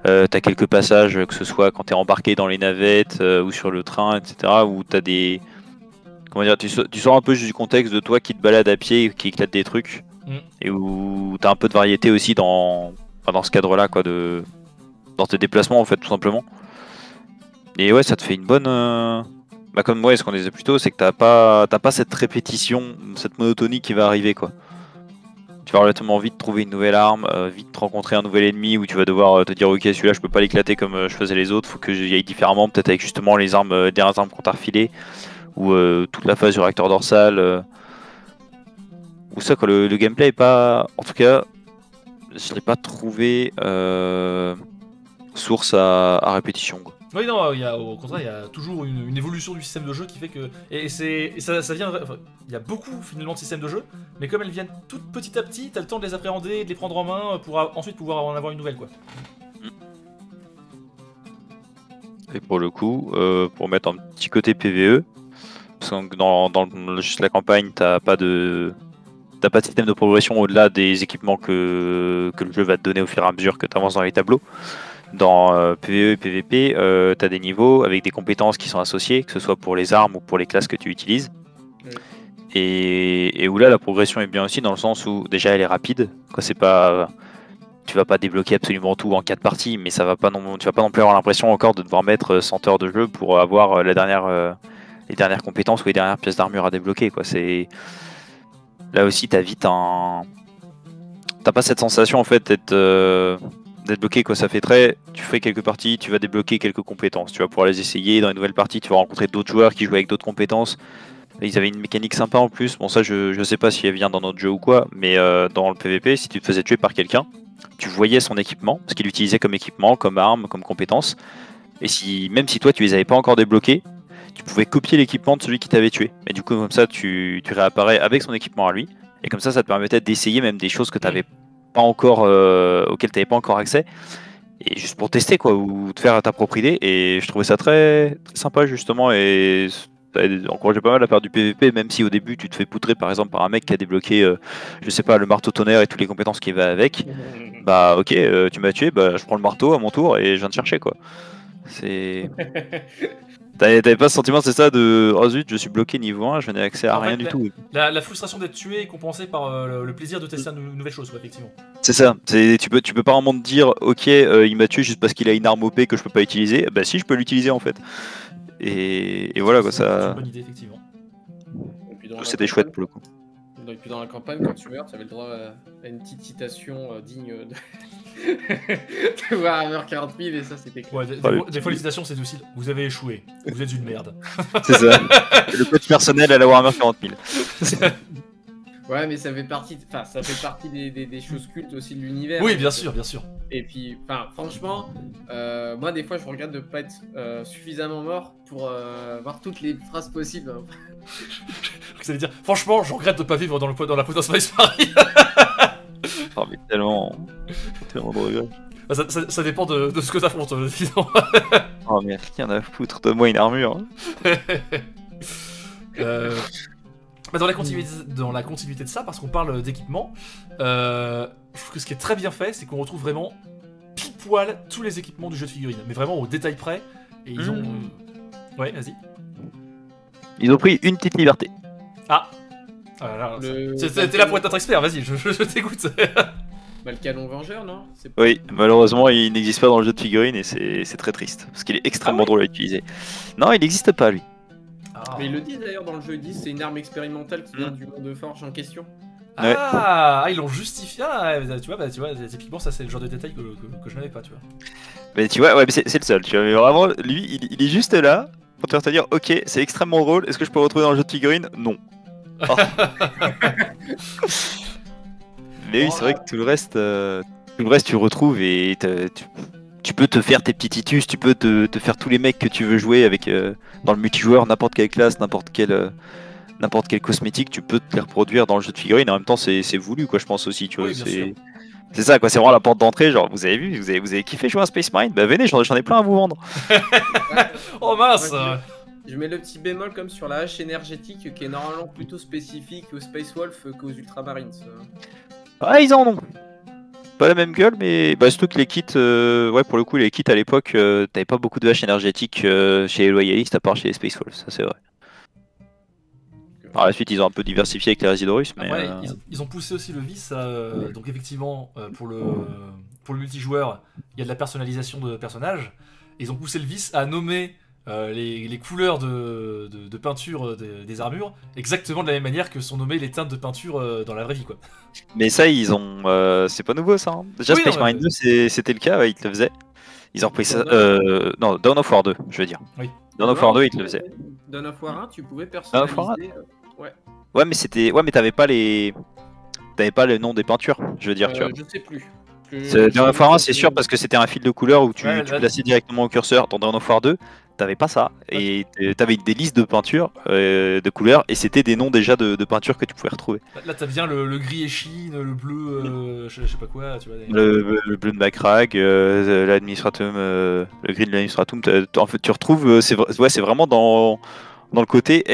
T'as quelques passages, que ce soit quand t'es embarqué dans les navettes ou sur le train, etc. où t'as des... Comment dire, tu sors un peu juste du contexte de toi qui te balade à pied et qui éclate des trucs. Et où t'as un peu de variété aussi dans ce cadre-là, quoi, dans tes déplacements en fait, tout simplement. Et ouais, ça te fait une bonne... Bah comme moi, ce qu'on disait plus tôt, c'est que t'as pas cette répétition, cette monotonie qui va arriver, quoi. Tu vas relativement vite trouver une nouvelle arme, vite rencontrer un nouvel ennemi où tu vas devoir te dire ok, celui-là je peux pas l'éclater comme je faisais les autres, faut que j'y aille différemment, peut-être avec justement les dernières armes qu'on t'a refilées, ou toute la phase du réacteur dorsal. Ou ça, quoi, le gameplay est pas... En tout cas, je l'ai pas trouvé source à répétition, quoi. Oui, non, au contraire, il y a toujours une évolution du système de jeu qui fait que. Et ça vient. Enfin, il y a beaucoup finalement de systèmes de jeu, mais comme elles viennent toutes petit à petit, t'as le temps de les appréhender, de les prendre en main pour ensuite pouvoir en avoir une nouvelle, quoi. Et pour le coup, pour mettre un petit côté PVE, parce que dans juste la campagne, t'as pas de système de progression au-delà des équipements que le jeu va te donner au fur et à mesure que tu avances dans les tableaux. Dans PvE et PvP, tu as des niveaux avec des compétences qui sont associées, que ce soit pour les armes ou pour les classes que tu utilises. Et où là, la progression est bien aussi dans le sens où déjà elle est rapide. Quoi, c'est pas, tu vas pas débloquer absolument tout en 4 parties, mais ça va pas tu vas pas non plus avoir l'impression encore de devoir mettre 100 heures de jeu pour avoir les dernières compétences ou les dernières pièces d'armure à débloquer. Quoi. Là aussi, t'as vite T'as pas cette sensation en fait d'être bloqué, quoi. Ça fait tu fais quelques parties, tu vas débloquer quelques compétences, tu vas pouvoir les essayer. Dans les nouvelles parties, tu vas rencontrer d'autres joueurs qui jouent avec d'autres compétences. Ils avaient une mécanique sympa en plus. Bon, ça, je sais pas si elle vient dans notre jeu ou quoi, mais dans le PvP, si tu te faisais tuer par quelqu'un, tu voyais son équipement, ce qu'il utilisait comme équipement, comme arme, comme compétence. Et même si toi, tu les avais pas encore débloqués, tu pouvais copier l'équipement de celui qui t'avait tué. Et du coup, comme ça, tu réapparais avec son équipement à lui. Et comme ça te permettait d'essayer même des choses que t'avais pas encore, auxquelles tu n'avais pas encore accès, et juste pour tester, quoi, ou te faire ta propre idée. Et je trouvais ça très, très sympa justement, et ça a encouragé pas mal à faire du PVP, même si au début tu te fais poutrer par exemple par un mec qui a débloqué je sais pas, le marteau tonnerre et toutes les compétences qui va avec. Bah ok, tu m'as tué, bah je prends le marteau à mon tour et je viens te chercher, quoi. C'est... T'avais pas ce sentiment, c'est ça, de oh zut, je suis bloqué niveau 1, je n'ai accès à rien du tout. La frustration d'être tué est compensée par le plaisir de tester une nouvelle chose, effectivement. C'est ça, tu peux pas vraiment te dire ok, il m'a tué juste parce qu'il a une arme OP que je peux pas utiliser. Bah si, je peux l'utiliser en fait. Et voilà, quoi, ça. C'est une bonne idée, effectivement. C'était chouette pour le coup. Et puis dans la campagne, quand tu meurs, tu avais le droit à une petite citation digne de Warhammer 40 000, et ça c'était cool. Ouais, des fois les citations c'est aussi vous avez échoué, vous êtes une merde. C'est ça, le coach personnel à la Warhammer 40 000. Ouais, mais ça fait partie des choses cultes aussi de l'univers. Oui, bien sûr, bien sûr. Et puis, franchement, moi des fois je regrette de pas être suffisamment mort pour voir toutes les phrases possibles. Vous allez dire, franchement, je regrette de pas vivre dans la peau d'un Space Marine. Oh, mais tellement de regrets. Ça dépend de ce que t'affrontes, disons. Oh, mais rien à foutre, donne-moi une armure. Dans la continuité de ça, parce qu'on parle d'équipement, je trouve que ce qui est très bien fait, c'est qu'on retrouve vraiment pile poil tous les équipements du jeu de figurines, mais vraiment au détail près. Et ils ont. Ouais, vas-y. Ils ont pris une petite liberté. Ah, t'es là pour être notre expert, vas-y, je t'écoute. Bah, le canon vengeur, non? Oui, malheureusement, il n'existe pas dans le jeu de figurines et c'est très triste, parce qu'il est extrêmement drôle à utiliser. Non, il n'existe pas, lui. Mais ils le disent d'ailleurs dans le jeu, ils disent c'est une arme expérimentale qui vient du monde de forge en question. Ouais. Ils l'ont justifié. Tu vois, typiquement, ça c'est le genre de détail que je n'avais pas, tu vois. Mais tu vois, ouais, mais c'est le seul, tu vois. Mais vraiment, lui, il est juste là pour te dire, ok, c'est extrêmement drôle, est-ce que je peux le retrouver dans le jeu de figurines? Non. Oh. Mais oui, c'est vrai que tout le reste, tu retrouves et tu peux te faire tes petits titus, tu peux te faire tous les mecs que tu veux jouer avec dans le multijoueur, n'importe quelle classe, n'importe quel n'importe quel cosmétique, tu peux te les reproduire dans le jeu de figurines. En même temps, c'est voulu, quoi, je pense aussi, tu vois. Oui, bien sûr. C'est ça, quoi, c'est vraiment la porte d'entrée. Genre, vous avez vu, vous avez kiffé jouer à Space Marine? Bah, venez, j'en ai plein à vous vendre. Oh mince. Je mets le petit bémol comme sur la hache énergétique qui est normalement plutôt spécifique aux Space Wolf qu'aux Ultramarines. Ah, ils en ont. Pas la même gueule, mais bah, surtout que les kits, ouais, pour le coup, les kits à l'époque, t'avais pas beaucoup de haches énergétiques chez les loyalistes à part chez les Space Wolves, ça c'est vrai. Par la suite, ils ont un peu diversifié avec les Résidorus, mais. Après, ils ont poussé aussi le vice à, donc effectivement, pour le multijoueur, il y a de la personnalisation de personnages. Et ils ont poussé le vice à nommer les couleurs de peinture des armures exactement de la même manière que sont nommées les teintes de peinture dans la vraie vie, quoi. Mais ça, ils ont. C'est pas nouveau ça. Hein. Déjà, Oui, Space non, Marine 2, c'était le cas, ouais, ils te le faisaient. Ils ont repris ça. Non, Dawn of War 2, je veux dire. Oui. Dawn of War 2, ils te le faisaient. Dawn of War 1, tu pouvais Dawn of War 1 personnaliser. Ouais. Ouais, mais c'était. Ouais, mais t'avais pas les. T'avais pas le nom des peintures, je veux dire, tu vois. Je sais plus. Dawn of War 1, c'est sûr, parce que c'était un fil de couleur où tu Ouais, plaçais directement au curseur. Dans Dawn of War 2, t'avais pas ça. Et t'avais des listes de peintures, de couleurs, et c'était des noms déjà de peintures que tu pouvais retrouver. Là, t'as bien le gris échine, le bleu, je sais pas quoi, tu vois. Le bleu de Macrag, l'administratum, le gris de l'administratum, en fait, tu retrouves, c'est vraiment dans le côté,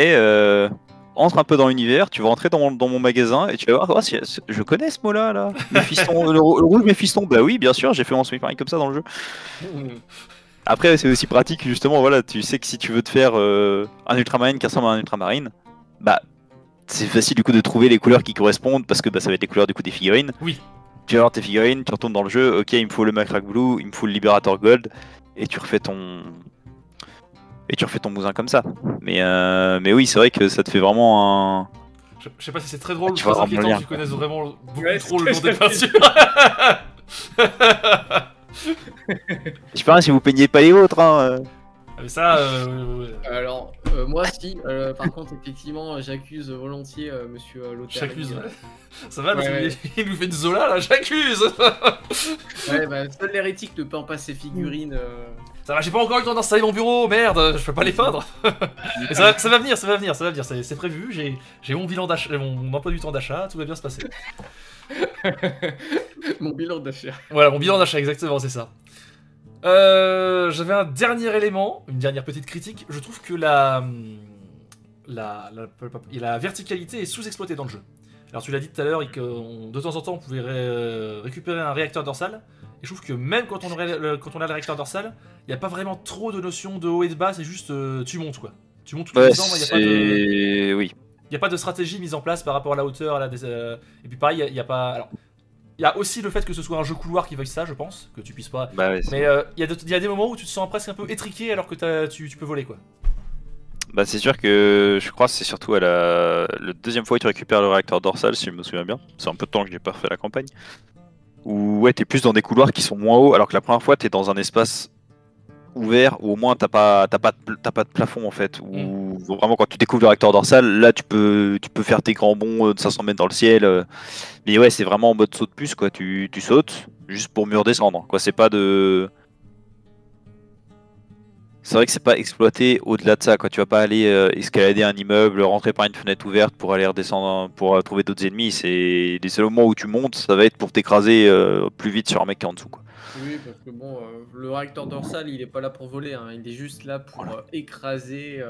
entre un peu dans l'univers, tu vas rentrer dans mon magasin et tu vas voir, oh, je connais ce mot-là, là. Méphiston, le rouge Méphiston, bah oui, bien sûr, j'ai fait mon Space comme ça dans le jeu. Après, c'est aussi pratique, justement, voilà, tu sais que si tu veux te faire un Ultramarine qui ressemble à un Ultramarine, bah, c'est facile du coup de trouver les couleurs qui correspondent parce que bah, ça va être les couleurs du coup des figurines. Oui. Tu vas avoir tes figurines, tu retournes dans le jeu, ok, il me faut le Macrag Blue, il me faut le Liberator Gold, et tu refais ton bousin comme ça. Mais oui, c'est vrai que ça te fait vraiment un. Je sais pas si c'est très drôle ou tu très vas inquiétant vraiment que tu connaisses vraiment beaucoup Ouais, trop c'est le nom ce des que j'allais peintures. Je sais pas si vous peignez pas les autres, hein. Mais ça, Alors, moi, si. Par contre, effectivement, j'accuse volontiers monsieur Lothaire. j'accuse. Ça va, Ouais, il nous fait une Zola là, j'accuse. Ouais, bah, seul l'hérétique ne peint pas ses figurines. Ça va, j'ai pas encore eu le temps d'installer mon bureau, merde, je peux pas les peindre. Mais ça va venir, c'est prévu, j'ai mon bilan d'achat, mon emploi du temps d'achat, tout va bien se passer. Mon bilan d'achat. Voilà, mon bilan d'achat, exactement, c'est ça. J'avais un dernier élément, une dernière petite critique. Je trouve que la verticalité est sous-exploitée dans le jeu. Alors tu l'as dit tout à l'heure, de temps en temps on pouvait récupérer un réacteur dorsal. Et je trouve que même quand on a le réacteur dorsal, il n'y a pas vraiment trop de notion de haut et de bas, c'est juste tu montes quoi. Tu montes tout le temps, il Oui. n'y a pas de stratégie mise en place par rapport à la hauteur, et puis pareil, il y a pas... Alors, il y a aussi le fait que ce soit un jeu couloir qui veuille ça, je pense, que tu puisses pas... Bah ouais, mais il y a des moments où tu te sens presque un peu étriqué alors que tu peux voler quoi. Bah c'est sûr que je crois que c'est surtout à la deuxième fois que tu récupères le réacteur dorsal, si je me souviens bien. C'est un peu de temps que j'ai pas refait la campagne. Où ouais, t'es plus dans des couloirs qui sont moins hauts, alors que la première fois t'es dans un espace ouvert où au moins t'as pas de plafond en fait. Où vraiment quand tu découvres le réacteur dorsal, là tu peux faire tes grands bonds de 500 mètres dans le ciel. Mais ouais, c'est vraiment en mode saut de puce quoi. Tu sautes juste pour mieux redescendre. Quoi, c'est pas de. C'est vrai que c'est pas exploité au-delà de ça, quoi. Tu vas pas aller escalader un immeuble, rentrer par une fenêtre ouverte pour aller redescendre, pour trouver d'autres ennemis. C'est les seuls moments où tu montes, ça va être pour t'écraser plus vite sur un mec qui est en dessous, quoi. Oui, parce que bon, le réacteur dorsal, il est pas là pour voler, hein. Il est juste là pour écraser.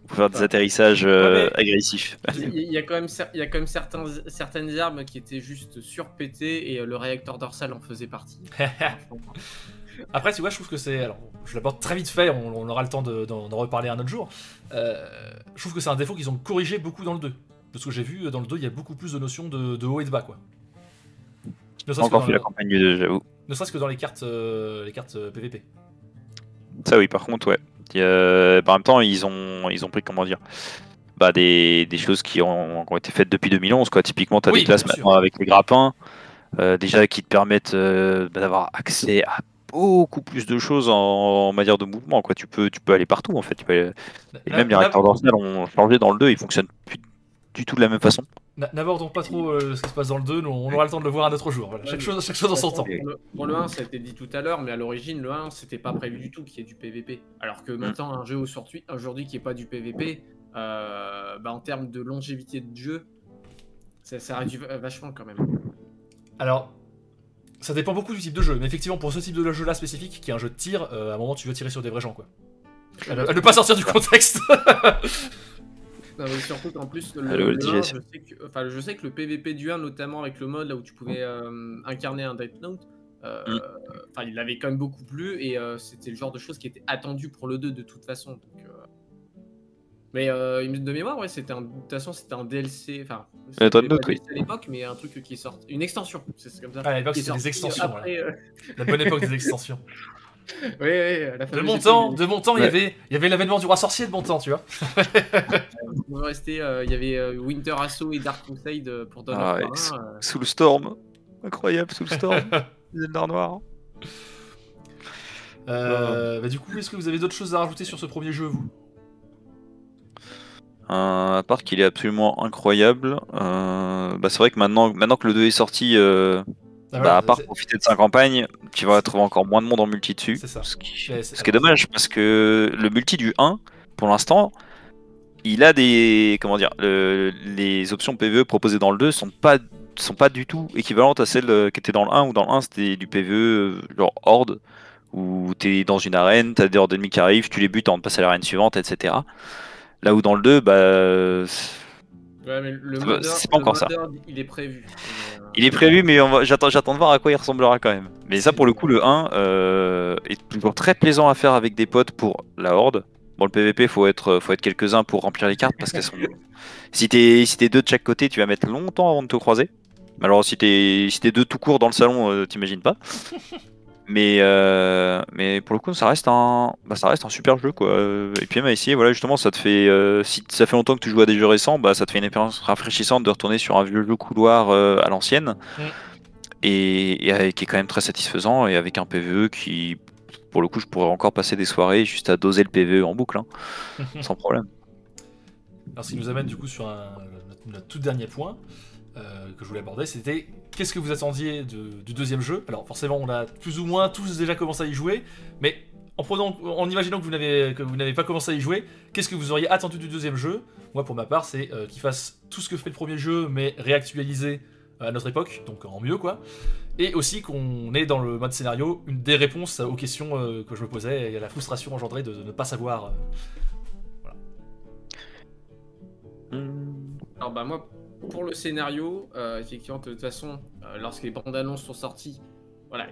Pour faire des atterrissages agressifs. Il y a quand même certaines armes qui étaient juste surpétées et le réacteur dorsal en faisait partie. Après, tu vois, je trouve que c'est... Alors, je l'aborde très vite fait, on aura le temps d'en reparler un autre jour. Je trouve que c'est un défaut qu'ils ont corrigé beaucoup dans le 2. Parce que j'ai vu, dans le 2, il y a beaucoup plus de notions de haut et de bas, quoi. J'ai encore fait la campagne du 2, j'avoue. Ne serait-ce que dans les cartes PVP. Ça oui, par contre, ouais. En même temps, ils ont pris, comment dire, des choses qui ont été faites depuis 2011, quoi. Typiquement, tu as des classes maintenant avec les grappins, déjà qui te permettent d'avoir accès à beaucoup plus de choses en matière de mouvement, quoi. Tu peux aller partout en fait. Et même les réacteurs dorsales ont changé dans le 2, ils fonctionnent plus du tout de la même façon. N'abordons pas trop ce qui se passe dans le 2, nous, on aura le temps de le voir un autre jour. Voilà. Chaque chose en son temps. Pour le 1, ça a été dit tout à l'heure, mais à l'origine, le 1, c'était pas prévu du tout qu'il y ait du PVP. Alors que maintenant, un jeu aujourd'hui qui est pas du PVP, en termes de longévité de jeu, ça réduit vachement quand même. Alors, ça dépend beaucoup du type de jeu, mais effectivement, pour ce type de jeu-là spécifique, qui est un jeu de tir, à un moment, tu veux tirer sur des vrais gens, quoi. À ne pas sortir du contexte. Non, mais surtout qu'en plus, le 1, je sais que le PVP du 1, notamment avec le mode là où tu pouvais incarner un Death Note, il avait quand même beaucoup plu et c'était le genre de choses qui était attendu pour le 2 de toute façon. Donc, mais de mémoire, ouais, de toute façon, c'était un DLC. Enfin, Death Note, oui. À l'époque, mais un truc qui sort. Une extension, c'est comme ça. À l'époque, c'était des extensions. Après, La bonne époque des extensions. Oui, à la fin de mon temps, il y avait l'avènement du roi sorcier de mon temps, tu vois. Il y avait Winter Assault et Dark Crusade pour Dawn of War 1. Soulstorm, incroyable, Soulstorm, Zelda noir. Du coup, est-ce que vous avez d'autres choses à rajouter sur ce premier jeu, vous? À part qu'il est absolument incroyable, c'est vrai que maintenant que le 2 est sorti, à part profiter de sa campagne, tu vas trouver encore moins de monde en multi dessus. C'est ça. Ce qui est dommage, parce que le multi du 1, pour l'instant, il a des. Comment dire, les options PvE proposées dans le 2 sont pas du tout équivalentes à celles qui étaient dans le 1, où dans le 1 c'était du PvE genre horde, où t'es dans une arène, t'as des hordes ennemis qui arrivent, tu les butes avant de passer à l'arène suivante, etc. Là où dans le 2, ouais, mais le modeur, c'est pas encore ça. Il est prévu. Il est prévu, mais j'attends de voir à quoi il ressemblera quand même. Mais ça, pour le coup, le 1 est toujours très plaisant à faire avec des potes pour la horde. Bon, le PVP, faut être quelques-uns pour remplir les cartes, parce qu'elles sont. Si t'es deux de chaque côté, tu vas mettre longtemps avant de te croiser. Alors, si t'es deux tout court dans le salon, t'imagines pas. Mais pour le coup, ça reste un super jeu, quoi. Et puis même ici, voilà, justement, ça te fait, si ça fait longtemps que tu joues à des jeux récents, ça te fait une expérience rafraîchissante de retourner sur un vieux jeu couloir à l'ancienne, et qui est quand même très satisfaisant, et avec un PvE qui, pour le coup, je pourrais encore passer des soirées juste à doser le PvE en boucle, sans problème. Alors, ce qui nous amène du coup sur notre tout dernier point que je voulais aborder, c'était qu'est-ce que vous attendiez du deuxième jeu? Alors forcément, on a plus ou moins tous déjà commencé à y jouer, mais en imaginant que vous n'avez pas commencé à y jouer, qu'est-ce que vous auriez attendu du deuxième jeu? Moi, pour ma part, c'est qu'il fasse tout ce que fait le premier jeu, mais réactualisé à notre époque, donc en mieux, quoi. Et aussi qu'on ait dans le mode scénario des réponses aux questions que je me posais et à la frustration engendrée de ne pas savoir. Voilà. Alors moi, pour le scénario, effectivement, de toute façon, lorsque les bandes annonces sont sorties, voilà,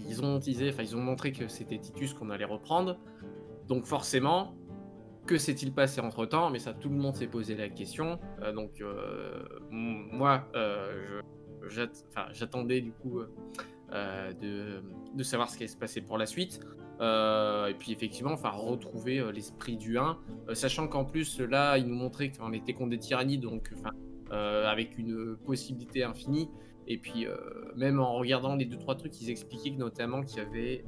ils ont teasé, ils ont montré que c'était Titus qu'on allait reprendre. Donc forcément, que s'est-il passé entre temps? Mais ça, tout le monde s'est posé la question. Moi, j'attendais du coup de savoir ce qui allait se passer pour la suite. Et puis effectivement, retrouver l'esprit du 1, sachant qu'en plus là, ils nous montraient qu'on était contre des tyrannies, donc avec une possibilité infinie. Et puis même en regardant les 2-3 trucs, ils expliquaient que, notamment qu'il y avait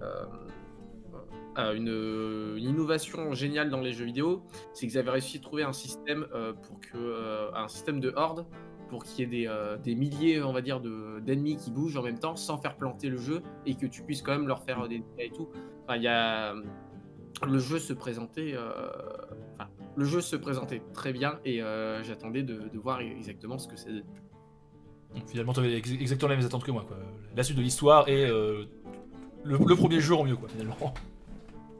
une innovation géniale dans les jeux vidéo, c'est qu'ils avaient réussi à trouver un système un système de horde, pour qu'il y ait des milliers, on va dire, d'ennemis qui bougent en même temps sans faire planter le jeu, et que tu puisses quand même leur faire des dégâts et tout. Le jeu se présentait très bien, et j'attendais de voir exactement ce que c'est. Finalement, tu avais exactement les mêmes attentes que moi, quoi. La suite de l'histoire et le premier jeu en mieux, quoi, finalement.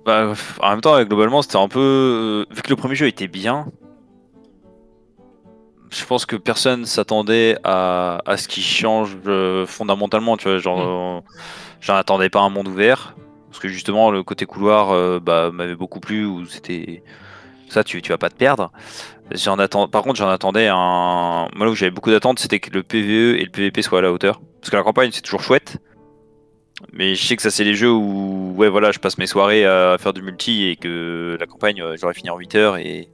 En même temps, globalement, c'était un peu. Vu que le premier jeu était bien, je pense que personne s'attendait à ce qu'il change fondamentalement, tu vois. Genre, j'en attendais pas un monde ouvert, parce que justement, le côté couloir m'avait beaucoup plu, où c'était. Ça, tu vas pas te perdre. Par contre, j'en attendais un. Moi, là où j'avais beaucoup d'attentes, c'était que le PvE et le PvP soient à la hauteur. Parce que la campagne, c'est toujours chouette. Mais je sais que ça, c'est les jeux où je passe mes soirées à faire du multi, et que la campagne, j'aurais fini en 8 heures et.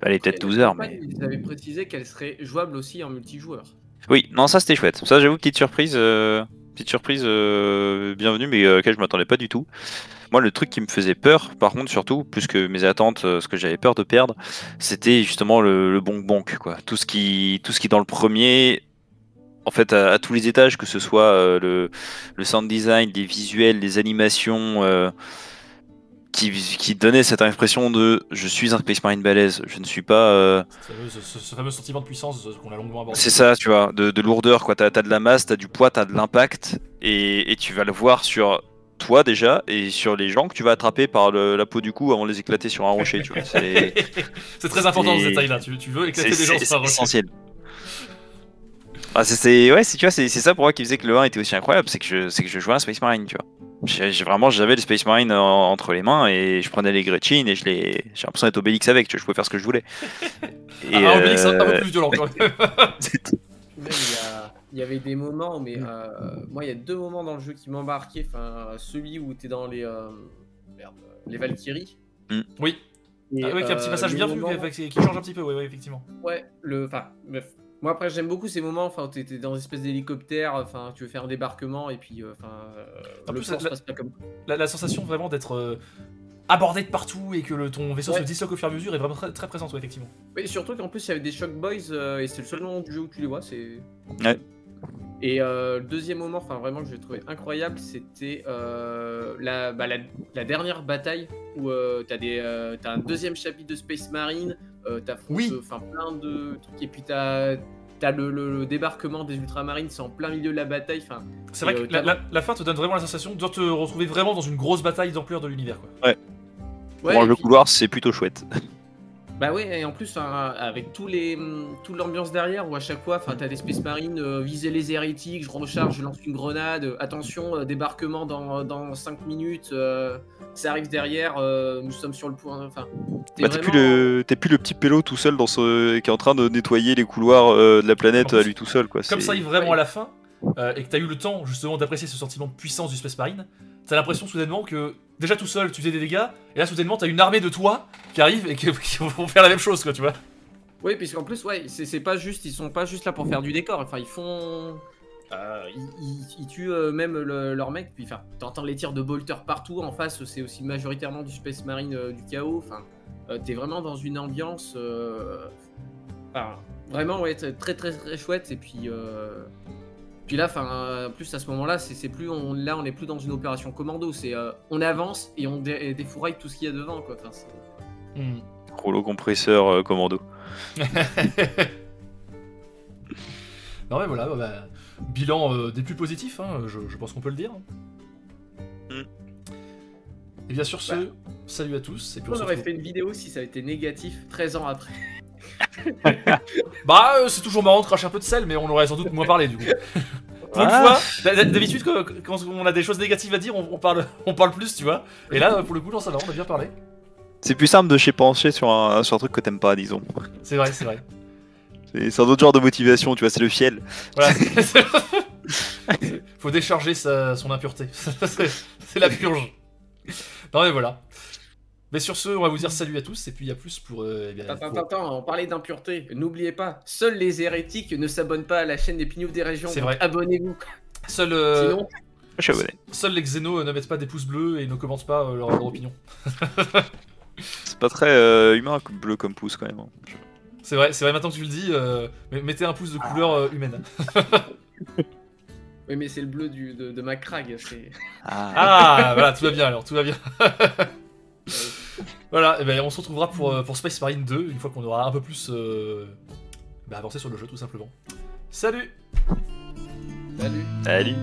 Allez, peut-être 12 heures. Mais ils avaient précisé qu'elle serait jouable aussi en multijoueur. Oui, non, ça c'était chouette. Ça, j'avoue, petite surprise bienvenue, mais auquel je m'attendais pas du tout. Moi, le truc qui me faisait peur, par contre, surtout, plus que mes attentes, ce que j'avais peur de perdre, c'était justement le bonk, quoi. Tout ce qui dans le premier, en fait, à tous les étages, que ce soit le sound design, les visuels, les animations, qui donnait cette impression de je suis un Space Marine balèze, je ne suis pas. Ce fameux sentiment de puissance qu'on a longuement abordé. C'est ça, tu vois, de lourdeur, quoi. T'as de la masse, t'as du poids, t'as de l'impact, et tu vas le voir sur toi déjà, et sur les gens que tu vas attraper par la peau du cou avant de les éclater sur un rocher, tu vois. C'est très important ce détail-là, tu veux éclater des gens sur un rocher. C'est essentiel. Ah, ouais, tu vois, c'est ça pour moi qui faisait que le 1 était aussi incroyable, c'est que je jouais à un Space Marine, tu vois. J'avais le Space Marine entre les mains et je prenais les Gretchen et j'ai l'impression d'être Obélix avec, tu vois, je pouvais faire ce que je voulais. Et Obélix un peu plus violent quand même. Il y avait des moments, mais moi il y a 2 moments dans le jeu qui m'embarquaient. Enfin, celui où t'es dans les Valkyries. Oui. Et, oui, qui a un petit passage bien vu, qui change un petit peu, oui, effectivement. Ouais, bref. Moi après j'aime beaucoup ces moments, enfin t'es dans une espèce d'hélicoptère, enfin tu veux faire un débarquement et puis le plus, port se passe pas comme la sensation vraiment d'être abordé de partout et que ton vaisseau se disloque au fur et à mesure est vraiment très, très présente, ouais, effectivement. Oui, surtout qu'en plus il y avait des Shock Boys et c'est le seul moment du jeu où tu les vois, c'est... Ouais. Et le deuxième moment, enfin vraiment que j'ai trouvé incroyable, c'était la dernière bataille où t'as un deuxième chapitre de Space Marine, t'affrontes plein de trucs, et puis t'as le débarquement des Ultramarines, c'est en plein milieu de la bataille. C'est vrai que la fin te donne vraiment la sensation de te retrouver vraiment dans une grosse bataille d'ampleur de l'univers, quoi. Ouais. Bon, le couloir, c'est plutôt chouette. Bah ouais, et en plus avec toute l'ambiance derrière où à chaque fois t'as des Space Marines, viser les hérétiques, je recharge, je lance une grenade, attention, débarquement dans 5 minutes, ça arrive derrière, nous sommes sur le point, t'es plus le petit pélo tout seul qui est en train de nettoyer les couloirs de la planète à lui tout seul, quoi. Comme ça arrive vraiment à la fin, et que t'as eu le temps justement d'apprécier ce sentiment de puissance du Space Marine, t'as l'impression soudainement que déjà tout seul tu faisais des dégâts, et là soudainement t'as une armée de toi qui arrive et qui vont faire la même chose, quoi, tu vois. Oui, puisqu'en plus, c'est pas juste, ils sont pas juste là pour faire du décor, enfin ils font... ils tuent même leurs mecs, puis t'entends les tirs de bolter partout, en face c'est aussi majoritairement du Space Marine du chaos, t'es vraiment dans une ambiance... vraiment, ouais, très très très chouette, et puis... Puis là, en plus à ce moment-là, on est plus dans une opération commando, c'est on avance et on défouraille tout ce qu'il y a devant, quoi. Rouleau compresseur commando. Non mais voilà, bilan des plus positifs, hein, je pense qu'on peut le dire. Et bien sur ce, salut à tous. Et puis on aurait fait une vidéo si ça avait été négatif 13 ans après. C'est toujours marrant de cracher un peu de sel, mais on aurait sans doute moins parlé du coup. Pour une fois, d'habitude quand on a des choses négatives à dire, on parle plus, tu vois. Et là, pour le coup, non, ça va, on a bien parlé. C'est plus simple de chez pencher sur un truc que t'aimes pas, disons. C'est vrai. C'est un autre genre de motivation, tu vois, c'est le fiel. Voilà. Faut décharger son impureté. C'est la purge. Non mais voilà. Mais sur ce, on va vous dire salut à tous, et puis il y a plus pour... Attends, on parlait d'impureté. N'oubliez pas, seuls les hérétiques ne s'abonnent pas à la chaîne des Pignoufs des régions. C'est vrai. Abonnez-vous. Sinon, je suis abonné. Seuls les xénos ne mettent pas des pouces bleus et ne commentent pas leur opinion. C'est pas très humain bleu comme pouce quand même. C'est vrai, maintenant que tu le dis, mettez un pouce de couleur humaine. Oui, mais c'est le bleu de ma crag. Voilà, tout va bien alors, tout va bien. Voilà, et ben on se retrouvera pour Space Marine 2 une fois qu'on aura un peu plus avancé sur le jeu tout simplement. Salut. Salut.